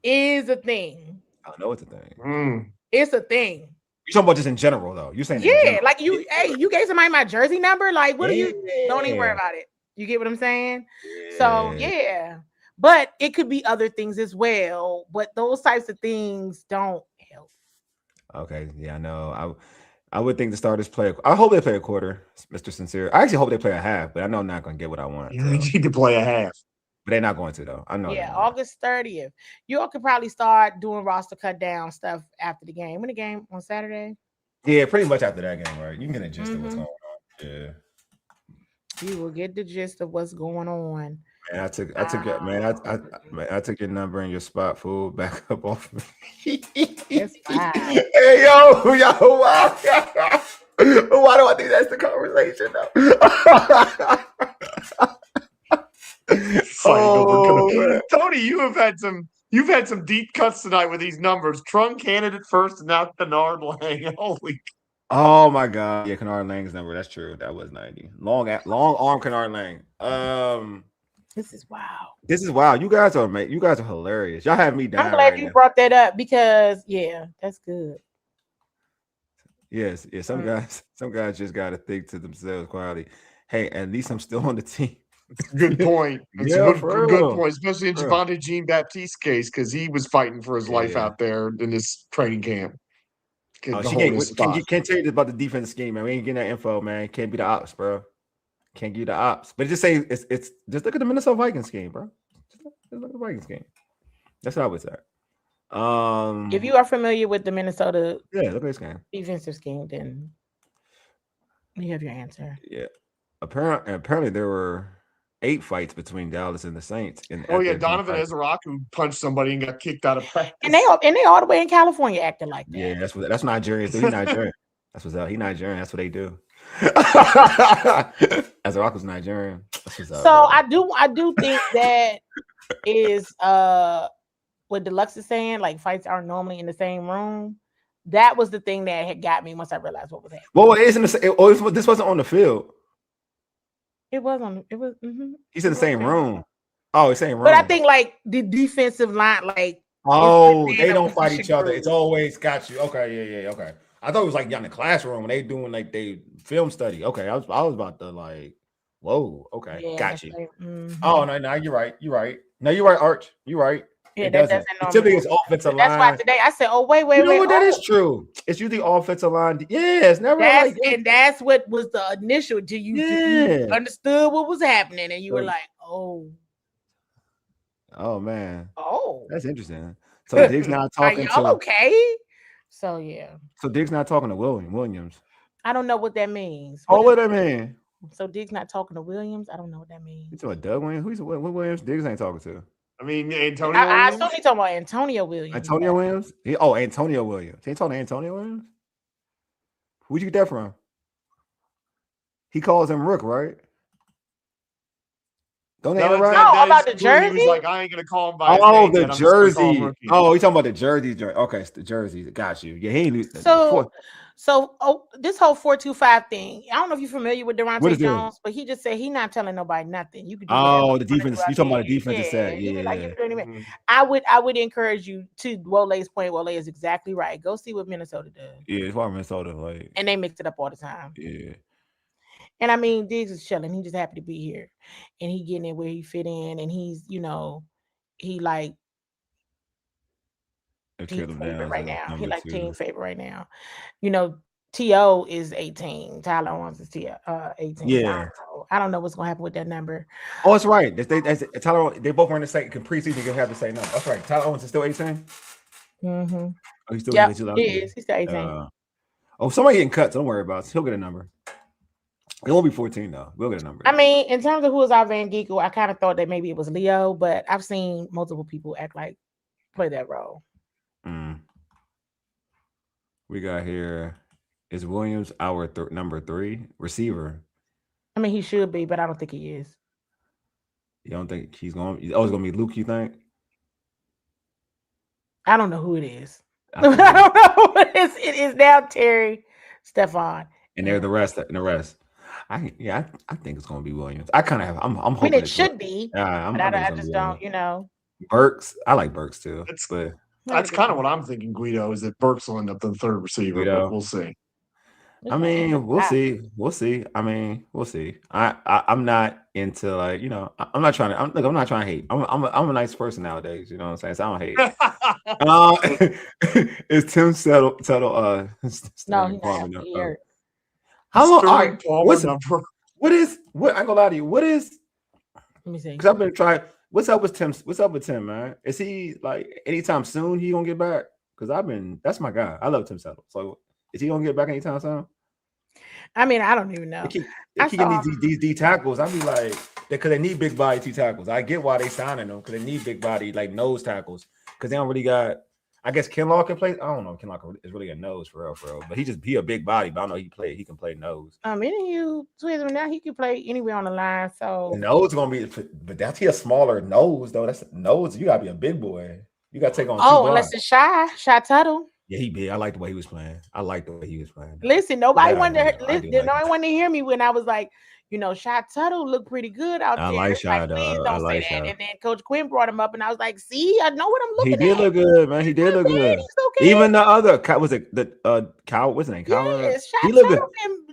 is a thing. I know it's a thing. It's a thing. You're talking about just in general, though. You're saying, like you. Hey, you gave somebody my jersey number. Like, what do you? Don't even worry about it. You get what I'm saying? Yeah. So yeah. But it could be other things as well. But those types of things don't help. Okay. Yeah, I know. I would think the starters play. I hope they play a quarter, Mr. Sincere. I actually hope they play a half, but I know I'm not going to get what I want. You need to play a half. But they're not going to, though. I know. Yeah, August 30th. You all could probably start doing roster cut down stuff after the game. When the game on Saturday? Yeah, pretty much after that game, right? You can get a gist of what's going on. Yeah. You will get the gist of what's going on. Man, I took your number and your spot, fool. Back up off me. It's fine. Hey, yo, wow. Why do I think that's the conversation though? Tony, you've had some deep cuts tonight with these numbers. Trunk candidate first, and now Kennard Lang. Holy. Oh my God! Yeah, Kennard Lang's number. That's true. That was 90. Long arm Kennard Lang. This is wow. You guys are hilarious. Y'all have me down. I'm glad you brought that up because that's good. Yes, yeah. Some guys just gotta think to themselves quietly. Hey, at least I'm still on the team. It's a good point. It's a Yeah, for good real. point, especially in For real. Javante Jean Baptiste's case, because he was fighting for his life Yeah. out there in this training camp Oh, to she hold can't his can't spot. get, can't tell you this about the defense scheme, man. We ain't getting that info, man. Can't be the ops, bro. Can't give you the ops. But just say it's just look at the Minnesota Vikings game, bro. Just look at the Vikings game. That's what I would say. If you are familiar with the Minnesota look at this game. defensive scheme, then you have your answer. Yeah. Apparently there were 8 fights between Dallas and the Saints. Oh yeah, Donovan Ezraku punched somebody and got kicked out of practice. And they all the way in California acting like that. Yeah, that's Nigerians do. He's Nigerian. That's what's up. He Nigerian. That's what they do. Ezraku's Nigerian. That's what's up. So I do think that is what Deluxe is saying, like fights aren't normally in the same room. That was the thing that had got me once I realized what was happening. Well, this wasn't on the field. It was on. It was. He's in the same room. Oh, the same room. But I think like the defensive line, like they don't fight each other. It's always got you. Okay, yeah, okay. I thought it was like in the classroom when they doing like they film study. Okay, I was about to like, whoa. Okay, yeah, got you. Like, Oh no, you're right. No, you're right, Arch. You're right. Yeah, that doesn't typically it's offensive line. That's why today I said, "Oh wait, you know what? That is true. It's usually offensive line. Yeah, it's never and that's what was the initial. Do you understood what was happening, and you were like, "Oh, man, oh, that's interesting." So Diggs not talking. Are y'all okay? So yeah. So Diggs not talking to Williams. I don't know what that means. What that mean? So Diggs not talking to Williams. I don't know what that means. You talking about Doug Williams? What Williams? Diggs ain't talking to. I mean, Antonio I Williams? assume he's talking about Antonio Williams. Antonio Williams? Antonio Williams. He ain't talking to Antonio Williams? Where'd you get that from? He calls him Rook, right? Don't they about the jersey? He was like, I ain't going to call him by his name. The jersey. Oh, he's talking about the jersey. Okay, it's the jersey. Got you. Yeah, he ain't. This whole 4-2-5 thing. I don't know if you're familiar with Durante Jones, but he just said he's not telling nobody nothing. You could do the defense. You talking about the defensive side? Yeah. I would encourage you to Wole's point. Wole is exactly right. Go see what Minnesota does. Yeah, it's why Minnesota and they mix it up all the time. Yeah. And I mean, Diggs is chilling. He just happy to be here, and he getting in where he fit in, and he's he like. Team favorite right now. He like team favorite right now. T.O. is 18. Tyler Owens is 18. Yeah. I don't know what's gonna happen with that number. Oh, that's right. Tyler, they both were in the same preseason. You have the same number. That's right. Tyler Owens is still 18. Mm-hmm. Oh, he's still he is. He's still 18. Somebody getting cut. So don't worry about it. He'll get a number. It won't be 14 though. We'll get a number. I mean, in terms of who is our Van Geekel, I kind of thought that maybe it was Leo, but I've seen multiple people play that role. We got here. Is Williams our number 3 receiver? I mean, he should be, but I don't think he is. You don't think he's going? Oh, it's going to be Luke. You think? I don't know who it is. I don't know who it is. It is now Terry, Stephon, and they're the rest. I think it's going to be Williams. I kind of have. I'm hoping it should be. But I just don't. Burks. I like Burks too. That's kind of what I'm thinking. Guido is that Burks will end up the third receiver. But we'll see. I mean, we'll see. We'll see. I mean, we'll see. I'm not into I'm not trying to hate. I'm a nice person nowadays. You know what I'm saying? So I don't hate. Is Tim Settle? No, he's not. He hurt. How long? All right. What is? What? I ain't gonna lie to you. What is? Let me see. Because I've been trying. What's up with Tim? What's up with Tim, man? Is he like anytime soon he gonna get back? Because that's my guy. I love Tim Settle. So is he gonna get back anytime soon? I mean, I don't even know. They keep getting these D tackles. I'd be like, because they need big body T tackles. I get why they signing them because they need big body like nose tackles because they don't really got. I guess Kinlaw can play. I don't know if Kinlaw is really a nose for real. But he a big body. But I know he can play nose. You twist him now. He can play anywhere on the line. So the nose is gonna be, but that's a smaller nose though. That's nose. You gotta be a big boy. You gotta take on. Unless it's Shy Tuttle. Yeah, he big. I like the way he was playing. Listen, nobody wanted to hear me when I was like, Shot Tuttle looked pretty good out I there. like It's like, Shad. please I don't say like that. Shad. And then Coach Quinn brought him up, and I was like, see, I know what I'm looking He at. did look good, man. He did look good. He's okay. Even the other was it the Cow? What's his name? Coward. Yes, He looked good.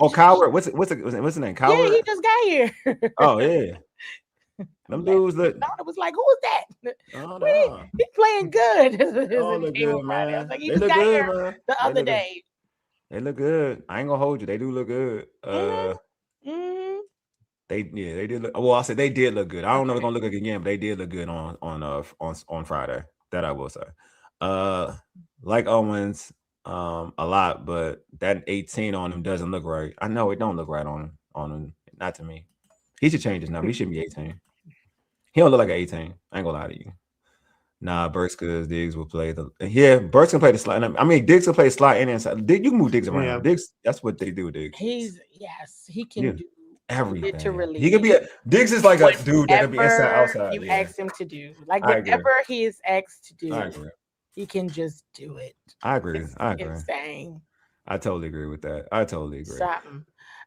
Oh, Coward. What's his name? Coward. Yeah, he just got here. Oh yeah. Them dudes look. It was like, who's that? Oh, no. He playing good. Oh, look good, man. Like, he They just look got good, here man. the other day. They look good. I ain't gonna hold you. They do look good. They did look. Well, I said they did look good. I don't know if they're gonna look good again, but they did look good on Friday. That I will say. Like Owens, a lot, but that 18 on him doesn't look right. I know it don't look right on him. Not to me. He should change his number. He should be 18. He don't look like an 18. I ain't gonna lie to you. Nah, Burks because Diggs will play Burks can play the slot. I mean, Diggs will play slot and inside. You can move Diggs around. Yeah. Diggs, that's what they do, Diggs. He can do everything. Literally. He can be Diggs is like a dude that can be inside, outside. You ask him to do. Like whatever he is asked to do, he can just do it. I agree. I agree. Insane. I totally agree with that. I totally agree. Something.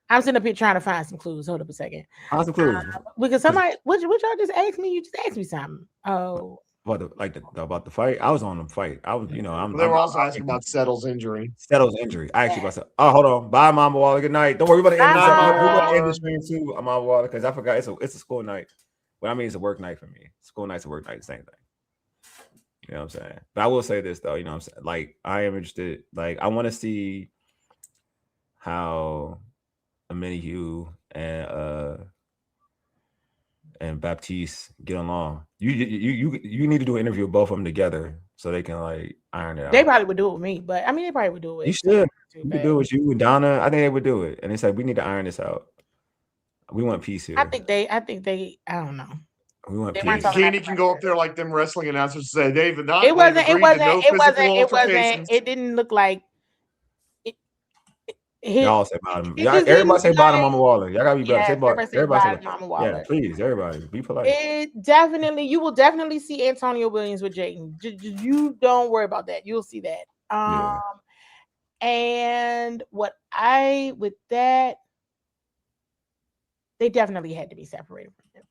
I'm sitting up here trying to find some clues. Hold up a second. Find some clues. Because somebody, what y'all just asked me? You just asked me something. Oh. About the fight, I was on the fight. I was, they were also asking about Settle's injury. Settle's injury. I actually about to. Oh, hold on. Bye, Mama Waller. Good night. Don't worry about the end the stream too, Mama Waller, because I forgot it's a school night. But I mean, it's a work night for me. School night's a work night, same thing. You know what I'm saying? But I will say this though. You know what I'm saying? Like, I am interested. Like, I want to see how Hugh and Baptiste get along. You need to do an interview with both of them together so they can like iron it out. They probably would do it with me, but I mean, they probably would do it with you. Should you could do it with you and Donna? I think they would do it, and it's like we need to iron this out. We want peace here. I think they. I don't know. We want peace. Candi can go up there like them wrestling announcers say they've not. It wasn't. It didn't look like. Y'all say bottom. Everybody say bottom, Mama Waller. Y'all gotta be better. Say bottom, Mama Waller. Yeah, please, everybody, be polite. You will definitely see Antonio Williams with Jayden. You don't worry about that. You'll see that. And with that, they definitely had to be separated from them.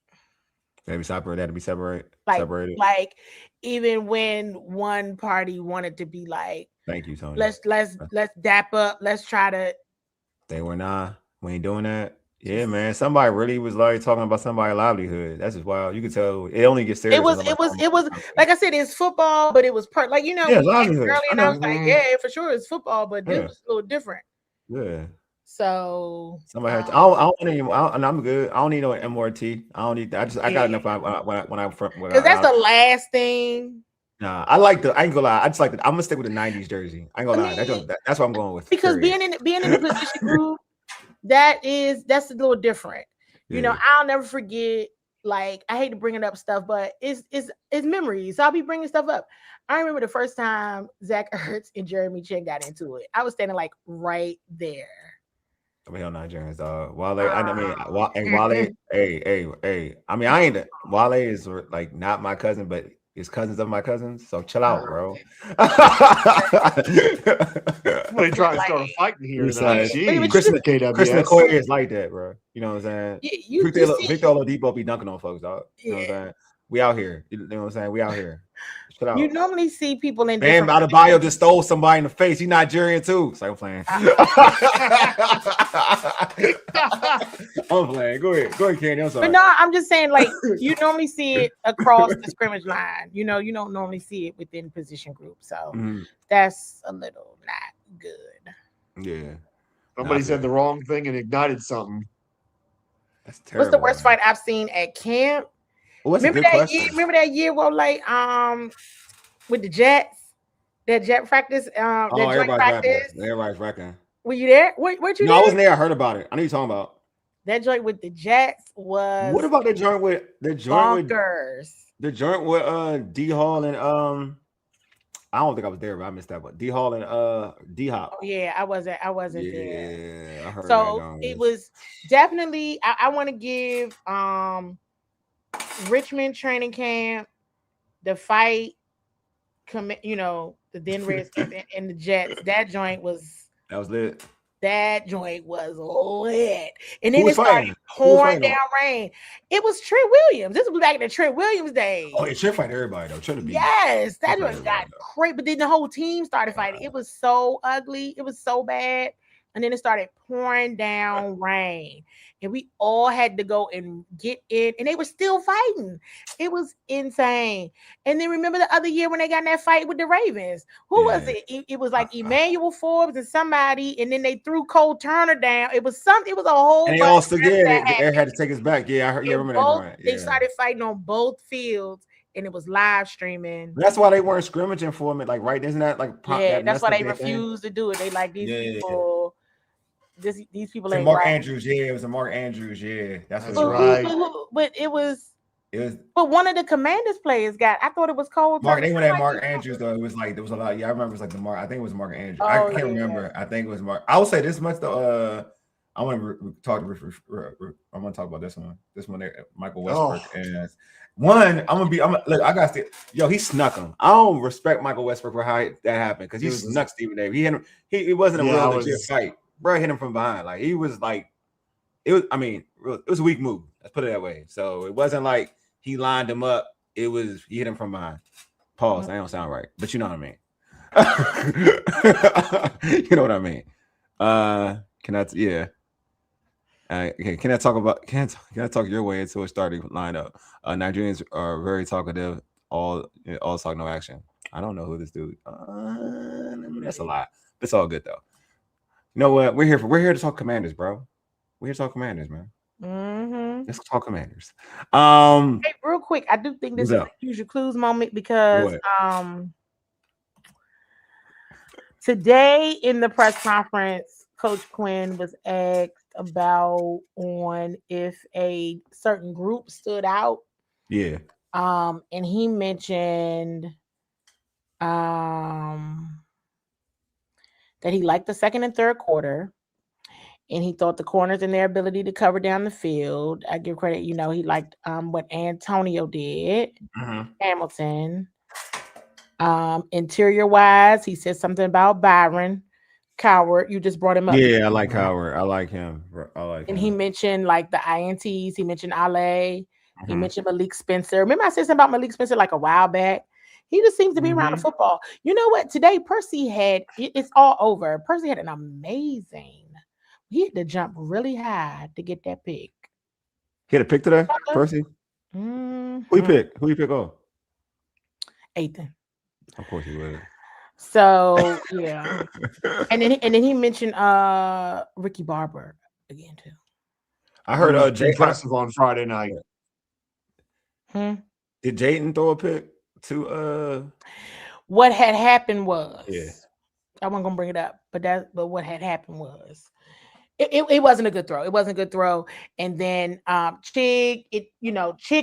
They had to be separated. Like even when one party wanted to be like, thank you, Tony. Let's dap up. Let's try to. They were not. We ain't doing that. Yeah, man. Somebody really was like talking about somebody's livelihood. That's just wild. You could tell it only gets serious. It was like I said, it's football, but it was livelihood. And I was like, yeah, for sure, it's football, but this was a little different. Yeah. So somebody had to, I don't need. I'm good. I don't need no MRT. I don't need. I got enough when I'm because that's the last thing. Nah, I ain't gonna lie. I just like I'm gonna stick with the '90s jersey. I ain't gonna lie. That's what I'm going with. Because being in the position group, that's a little different. Yeah. I'll never forget. Like, I hate to bring it up stuff, but it's memories. So I'll be bringing stuff up. I remember the first time Zach Ertz and Jeremy Chin got into it. I was standing like right there. Hell, Nigerians, dog. Wale, Wale. Hey. I mean, I ain't. Wale is like not my cousin, but. His cousins of my cousins, so chill out, bro. Somebody trying to start a fight in here. Chris McCoy is like that, bro. You know what I'm saying? Victor Oladipo be dunking on folks, dog. You know what I'm saying? We out here. You know what I'm saying? We out here. Chill out. You normally see people in Bam Adebayo just stole somebody in the face. He's Nigerian too. So I'm playing. I'm playing. Go ahead, Candi. I'm sorry. But no, I'm just saying, like, you normally see it across the scrimmage line. You don't normally see it within position groups. So that's a little not good. Yeah. Somebody said the wrong thing and ignited something. That's terrible. What's the worst fight I've seen at camp? Remember that year with the Jets? That Jet practice? Everybody's practice. Everybody's racking. Were you there? Weren't you there? I wasn't there. I heard about it. I know you're talking about. That joint with the Jets was. What about the joint with bonkers? The joint with D Hall and I don't think I was there, but I missed that one. D Hall and D Hop. Oh, yeah, I wasn't there. Yeah, I heard so it was definitely. I want to give Richmond training camp, the fight, the then Redskins and the Jets. That joint was lit. That joint was lit. And Who then was it started fighting? pouring down rain. It was Trent Williams. This was back in the Trent Williams days. Oh, yeah, Trent fight everybody though. Trent yes, that joint got crazy. But then the whole team started fighting. It was so ugly. It was so bad. And then it started pouring down rain. And we all had to go and get in. And they were still fighting. It was insane. And then remember the other year when they got in that fight with the Ravens? Who was it? It was like Emmanuel Forbes and somebody. And then they threw Cole Turner down. It was something. It was a whole and they all stood there. They had to take us back. Yeah, I heard. Yeah, remember both, that. They started fighting on both fields. And it was live streaming. That's why they weren't scrimmaging for it. Like, right? Isn't that like? That's why they refused to do it. They like these people. These people ain't Mark right. Andrews, yeah, it was a Mark Andrews, yeah, that's right. But it was. But one of the Commanders players got. I thought it was Cole. Mark. They went at Mark Andrews though. It was like there was a lot. Yeah, I remember it was like the Mark. I think it was Mark Andrews. I can't remember. I think it was Mark. I will say this much though. I want to talk. I want to talk about this one. This one there, Michael Westbrook. And one, look. I got to. Yo, he snuck him. I don't respect Michael Westbrook for how that happened because he snuck Stephen Davis. He hit him. It wasn't a real legit fight. Bro hit him from behind. Like he was like, it was. I mean, it was a weak move. Let's put it that way. So it wasn't like he lined him up. It was he hit him from behind. Pause. That don't sound right, but you know what I mean. You know what I mean. Can I? Yeah. Okay. Can I talk your way until it started line up? Nigerians are very talkative. All talk, no action. I don't know who this dude. That's a lie. It's all good though. You know what? We're here to talk Commanders, bro. We're here to talk Commanders, man. Mm-hmm. Let's talk Commanders. Hey, real quick, I do think this is a Use Your Clues moment because today in the press conference, Coach Quinn was asked about if a certain group stood out. Yeah. And he mentioned that he liked the second and third quarter, and he thought the corners and their ability to cover down the field. I give credit, he liked what Antonio did, Hamilton. Interior wise, he said something about Byron Coward. You just brought him up. Yeah, I like Howard. I like him. And he mentioned like the INTs. He mentioned Ale. He mentioned Malik Spencer. Remember I said something about Malik Spencer like a while back? He just seems to be around the football. You know what? Today, Percy it's all over. Percy had an amazing. He had to jump really high to get that pick. He had a pick today, Percy? Mm-hmm. Who you pick off? Ethan. Of course he would. So yeah. and then he mentioned Ricky Barber again too. I heard Jay impressive on Friday night. Did Jayden throw a pick to what had happened was I wasn't gonna bring it up, but what had happened was it wasn't a good throw. It wasn't a good throw. And then Chig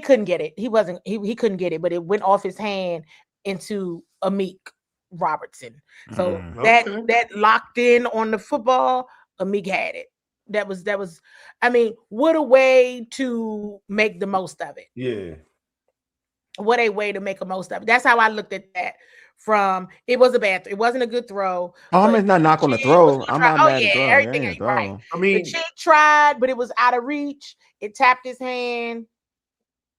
couldn't get it. He couldn't get it, but it went off his hand into Amik Robertson. So that locked in on the football, Amik had it. That was I mean, what a way to make the most of it. Yeah. What a way to make the most of it. That's how I looked at that. It was a bad throw. It wasn't a good throw. I'm not knock on the throw. I'm not mad at throw. Everything ain't right. I mean, the Chick tried, but it was out of reach. It tapped his hand.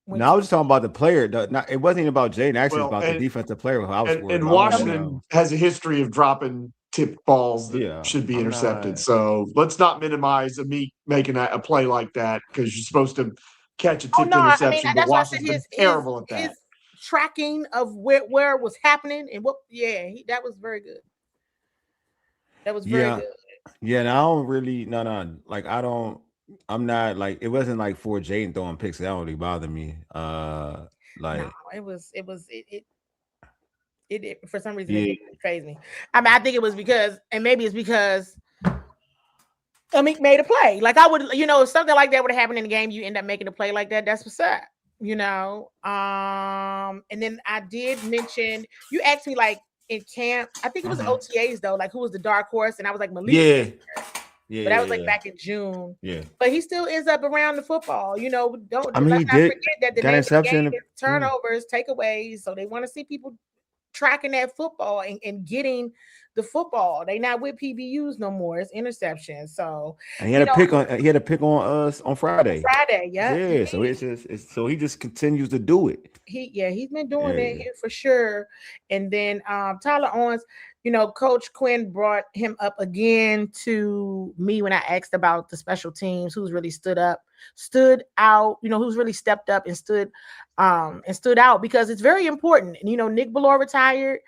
No, I was just talking about the player. It wasn't even about Jaden. Actually, it was about the defensive player. And Washington has a history of dropping tipped balls that should be intercepted. So let's not minimize Amik making a play like that because you're supposed to catch a tipped interception. But Washington's terrible at that. His tracking of where it was happening and that was very good. That was very good. Yeah, and I don't really like I'm not like it wasn't like for Jaden throwing picks. That don't really bother me. It for some reason it didn't faze me. I mean, I think it was because Amik made a play. Like I would, if something like that would have happened in the game, you end up making a play like that. That's what's up, And then I did mention you asked me like in camp. I think it was OTAs though. Like who was the dark horse? And I was like Malik. Yeah, but that was like back in June. Yeah, but he still ends up around the football. Don't. I mean, let's not forget that the interception, turnovers, takeaways. So they want to see people tracking that football and getting the football. They not with PBUs no more. It's interceptions. So and he had a pick on us on Friday. Yeah. Yeah. So so he just continues to do it. He's been doing it for sure. And then Tyler Owens, Coach Quinn brought him up again to me when I asked about the special teams, who's really stood out, who's really stepped up and stood out, because it's very important. And, Nick Ballore retired.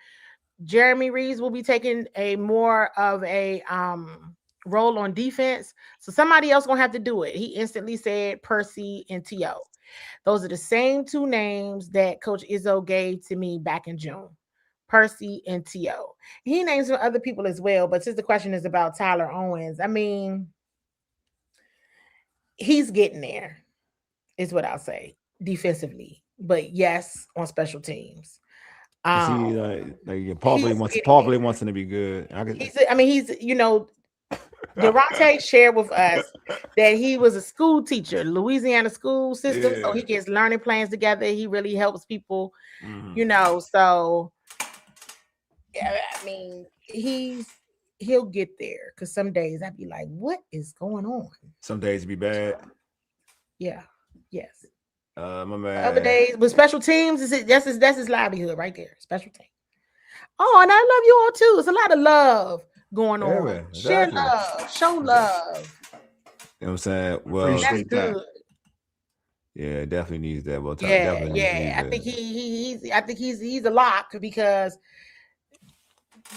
Jeremy Reeves will be taking a more of a role on defense. So somebody else gonna have to do it. He instantly said Percy and T.O. Those are the same two names that Coach Izzo gave to me back in June. Percy and T.O. He names some other people as well, but since the question is about Tyler Owens, I mean, he's getting there, is what I'll say, defensively. But yes, on special teams. Paul wants him to be good. He's Durante shared with us that he was a school teacher, Louisiana school system, so he gets learning plans together. He really helps people, so yeah, I mean, he'll get there, because some days I'd be like, what is going on? Some days it'd be bad. Yeah. Yes. My man. Other days with special teams, that's his livelihood right there. Special team. Oh, and I love you all too. It's a lot of love going on. Exactly. Share love, show love. You know what I'm saying? Well, that's good. Yeah, it definitely needs that. Well, I think he's a lock, because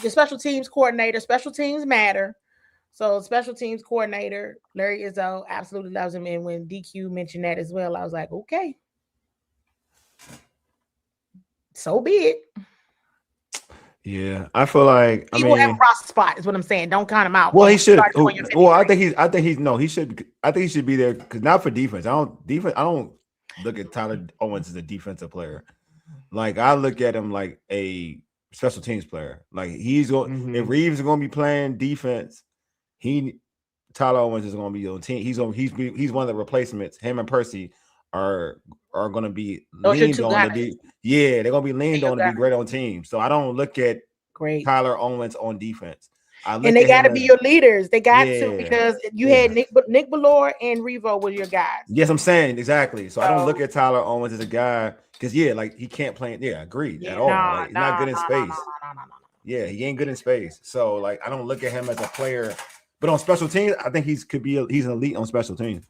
the special teams coordinator, special teams matter. So special teams coordinator Larry Izzo absolutely loves him. And when DQ mentioned that as well, I was like, okay, so be it. Yeah, I feel like he will have a roster spot, is what I'm saying. Don't count him out. Well, he should. Well, I think he should be there, because not for defense. I don't look at Tyler Owens as a defensive player. Like, I look at him like a special teams player. Like, he's going. If Reeves is going to be playing defense, Tyler Owens is going to be on team. He's one of the replacements. Him and Percy are going to be leaned on. They're going to be leaned on to be great on teams. So I don't look at Tyler Owens on defense. And they got to be your leaders. They got to, because you had Nick Ballore and Revo were your guys. Yes, I'm saying exactly. So I don't look at Tyler Owens as a guy, because he can't play. Yeah, agreed at all. He's not good in space. No. Yeah, he ain't good in space. So like, I don't look at him as a player. But on special teams, I think he's an elite on special teams.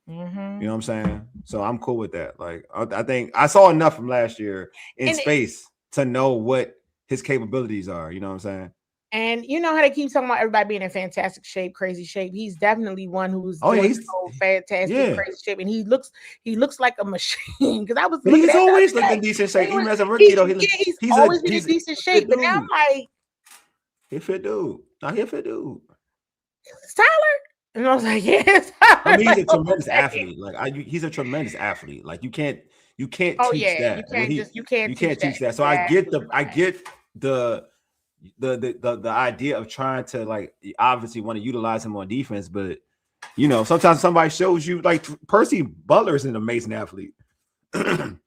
Mm-hmm. You know what I'm saying? So I'm cool with that. Like, I think I saw enough from last year in space to know what his capabilities are. You know what I'm saying? And you know how they keep talking about everybody being in fantastic shape, crazy shape. He's definitely one who's fantastic, crazy shape, and he looks like a machine. Because I was, he's always looked in decent shape. Even as a rookie, he's always been in decent shape. But now I'm like, he a fit dude. Now he a fit dude. It's Tyler. And I was like, yes. I mean, he's a tremendous athlete. Like, he's a tremendous athlete. Like, you can't teach that. You can't teach that. So I get the idea of trying to, like, obviously want to utilize him on defense, but sometimes somebody shows you, like, Percy Butler is an amazing athlete. An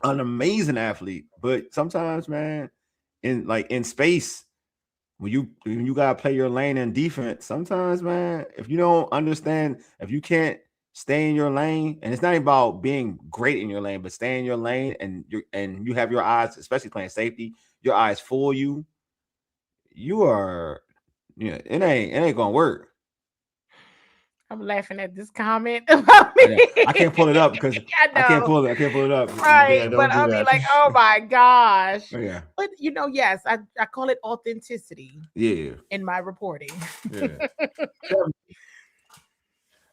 amazing athlete. But sometimes, man, in space, when you gotta play your lane in defense, sometimes, man, if you don't understand, if you can't stay in your lane, and it's not about being great in your lane, but stay in your lane, and you have your eyes, especially playing safety, your eyes fool you. You are, it ain't gonna work. I'm laughing at this comment about me. I can't pull it up because I can't pull it up. Right, but I mean, like, oh my gosh. Yeah. But yes, I call it authenticity. Yeah. In my reporting. Yeah.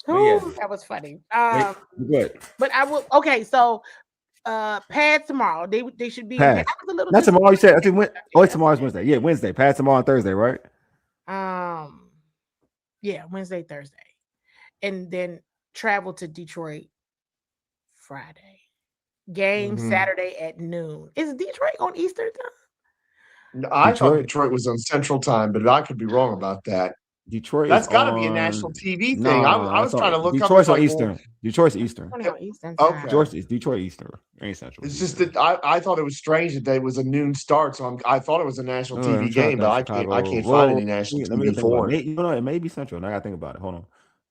That was funny. Good. But I will. Okay, so pads tomorrow. They should be. Not tomorrow. You said I think. Tomorrow's Wednesday. Yeah, Wednesday. Pads tomorrow and Thursday, right? Yeah, Wednesday, Thursday. And then travel to Detroit Friday. Game Saturday at noon. Is Detroit on Eastern time? I thought Detroit was on Central time, but I could be wrong about that. Detroit. That's got to be a national TV thing. I was trying to look up. Detroit's on like, Eastern. Well, Detroit's Eastern. Eastern okay. Detroit Eastern. Ain't Central. It's just that I thought it was strange that it was a noon start, so I thought it was a national TV game, but I can't find any national TV for it. You know, it may be Central. Now I gotta think about it. Hold on.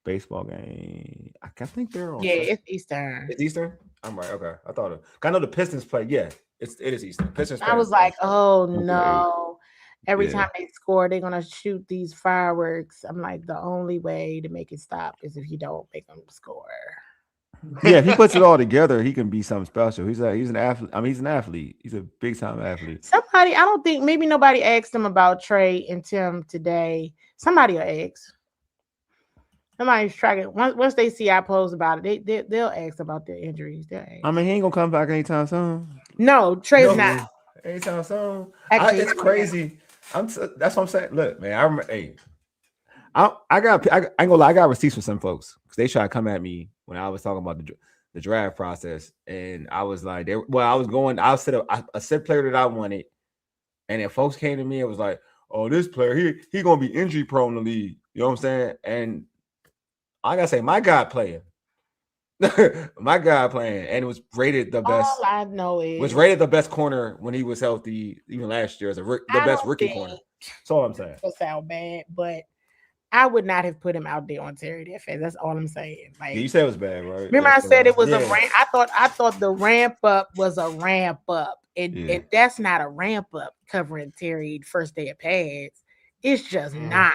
Baseball game. I think they're on. Yeah, it's Eastern. It's Eastern. I'm right. Okay, I thought it. I know the Pistons play. Yeah, it is Eastern. Pistons. I was like, oh no. Every time they score, they're gonna shoot these fireworks. I'm like, the only way to make it stop is if you don't make them score. Yeah, if he puts it all together, he can be something special. He's an athlete. I mean, he's an athlete. He's a big time athlete. Somebody, I don't think maybe nobody asked him about Trey and Tim today. Somebody will ask. Somebody's tracking. Once they see I post about it, they'll ask about their injuries. They'll ask. I mean, he ain't gonna come back anytime soon. No, Trey's not. Anytime soon. Actually, it's crazy. That's what I'm saying. Look, man, I remember. Hey, I ain't gonna lie. I got receipts from some folks because they try to come at me when I was talking about the draft process, and I was like, I said a set player that I wanted, and then folks came to me and was like, "Oh, this player, he gonna be injury prone in the league." You know what I'm saying? And I gotta say, my guy playing, and it was rated the best. All I know is was rated the best corner when he was healthy, even last year as the best rookie corner. That's all I'm saying. It sound bad, but I would not have put him out there on Terry that fast. That's all I'm saying. Like, you said it was bad, right? Remember, I said it was a ramp. I thought the ramp up was a ramp up, and that's not a ramp up covering Terry first day of pads. It's just not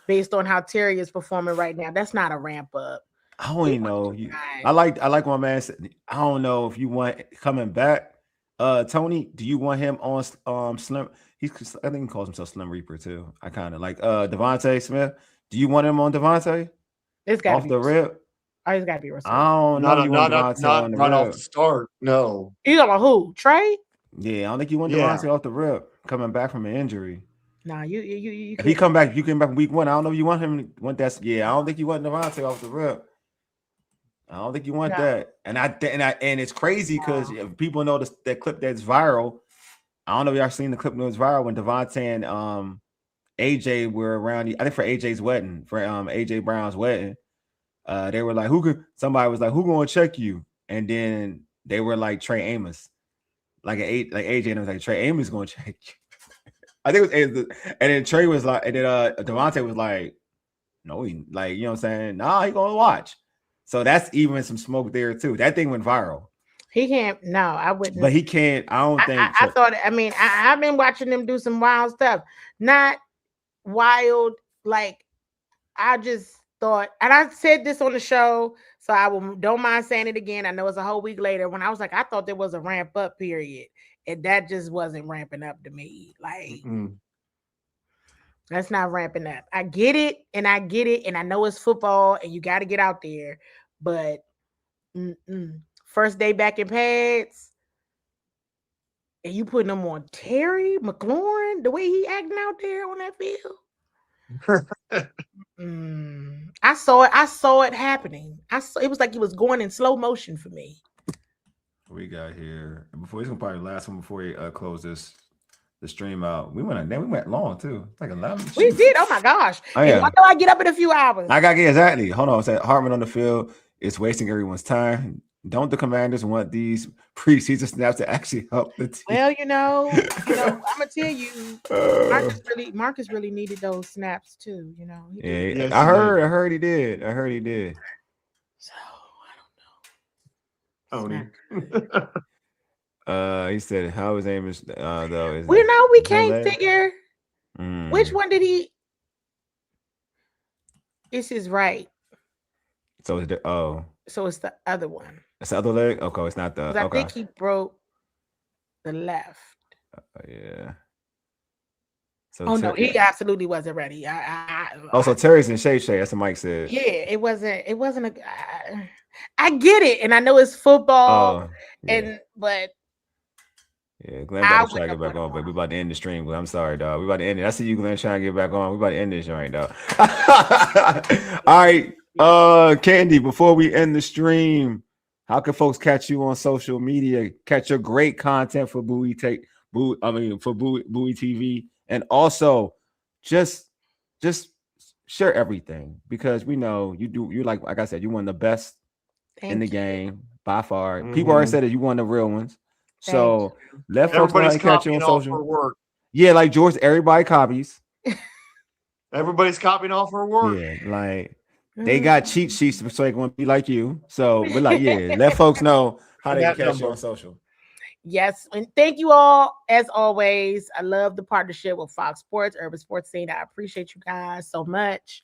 based on how Terry is performing right now. That's not a ramp up. I don't even know. I like my man. I don't know if you want coming back. Tony, do you want him on Slim? I think he calls himself Slim Reaper too. I kind of like Devontae Smith. Do you want him on Devontae? It's got off the rip. Oh, it's got to be Russell. I don't know. Not right off the start. No. You know who? Trey? Yeah, I don't think you want Devontae off the rip coming back from an injury. Nah, you. If he come back, you came back week 1. I don't know if you want him. I don't think you want Devontae off the rip. I don't think you want that. And it's crazy because people know that clip that's viral. I don't know if y'all seen the clip that was viral when Devontae and AJ were around. I think for AJ's wedding, for AJ Brown's wedding. They were like, somebody was like, who gonna check you? And then they were like Trey Amos. Like AJ and was like, Trey Amos gonna check you. I think it was, and then Trey was like, and then Devontae was like, no, you know what I'm saying? Nah, he gonna watch. So that's even some smoke there too. That thing went viral. He can't. No, I wouldn't. But he can't. I don't think. I thought. I mean, I've been watching them do some wild stuff. Not wild. Like I just thought, and I said this on the show, so don't mind saying it again. I know it's a whole week later. When I was like, I thought there was a ramp up period, and that just wasn't ramping up to me. Like. That's not ramping up. I get it, and I know it's football, and you got to get out there. But first day back in pads, and you putting them on Terry McLaurin, the way he acting out there on that field. I saw it happening. It was like it was going in slow motion for me. We got here before he's gonna probably last one before he close the stream out. We went long too. Like 11. We did. Oh my gosh. Oh, yeah. Why do I get up in a few hours? I gotta get exactly. Hold on. Said Hartman on the field is wasting everyone's time. Don't the Commanders want these preseason snaps to actually help the team? Well, I'm gonna tell you, Marcus really needed those snaps too. Yes, I heard he did. So I don't know. He said how his name is though. We can't figure which one did he. This is right. So it's So it's the other one. It's the other leg. Okay, it's not the. I think he broke the left. Yeah. So no, he absolutely wasn't ready. So Terry's in shape. That's what Mike said. Yeah, it wasn't a. I get it, and I know it's football, but. Yeah, Glenn about to try to get back on, but we about to end the stream. I'm sorry, dog. We about to end it. I see you, Glenn, trying to get back on. We about to end this joint, dog. All right, Candi. Before we end the stream, how can folks catch you on social media? Catch your great content for Bowie TV, and also just share everything because we know you do. You're like I said, you're one of the best in the game by far. People already said that you one of the real ones. So let folks know how to catch you on social. Work. Yeah, like George, everybody copies. Everybody's copying off her work. Yeah, like they got cheat sheets so they want to be like you. So, but like, yeah, let folks know how they can catch you on social. Yes, and thank you all as always. I love the partnership with Fox Sports, Urban Sports Scene. I appreciate you guys so much.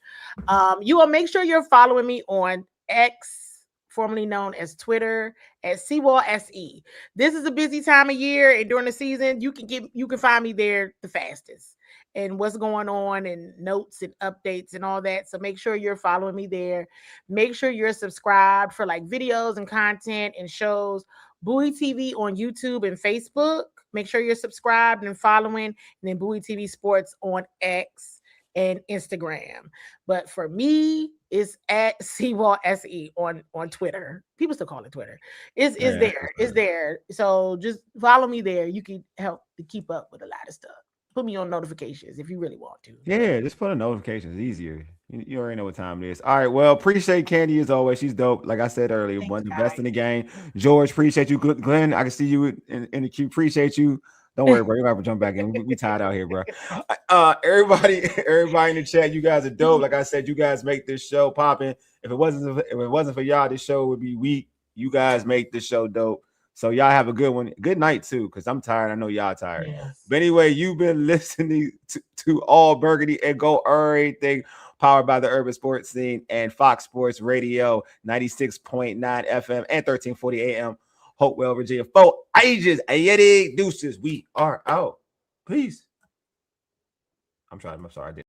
You will make sure you're following me on X, formerly known as Twitter, at CWall SE. This is a busy time of year, and during the season, you can find me there the fastest. And what's going on and notes and updates and all that. So make sure you're following me there. Make sure you're subscribed for like videos and content and shows. Bowie TV on YouTube and Facebook. Make sure you're subscribed and following. And then Bowie TV Sports on X and Instagram. But for me, it's at CWall SE on Twitter. People still call it Twitter. It's there. It's there. So just follow me there. You can help to keep up with a lot of stuff. Put me on notifications if you really want to. Yeah, just put on notifications. Easier. You already know what time it is. All right. Well, appreciate Candi as always. She's dope. Like I said earlier, one of the best in the game. George, appreciate you. Glenn, I can see you in the queue. Appreciate you. Don't worry, bro. You have to jump back in. We tired out here, bro. Everybody in the chat, you guys are dope. Like I said, you guys make this show popping. If it wasn't for y'all, this show would be weak. You guys make this show dope. So y'all have a good one. Good night too, because I'm tired. I know y'all tired. Yes. But anyway, you've been listening to All Burgundy and Go Errrything, powered by the Urban Sports Scene and Fox Sports Radio, 96.9 FM and 1340 AM. Hopewell, Virginia. 4 ages. Ayeti deuces. We are out. Peace. I'm sorry. I did.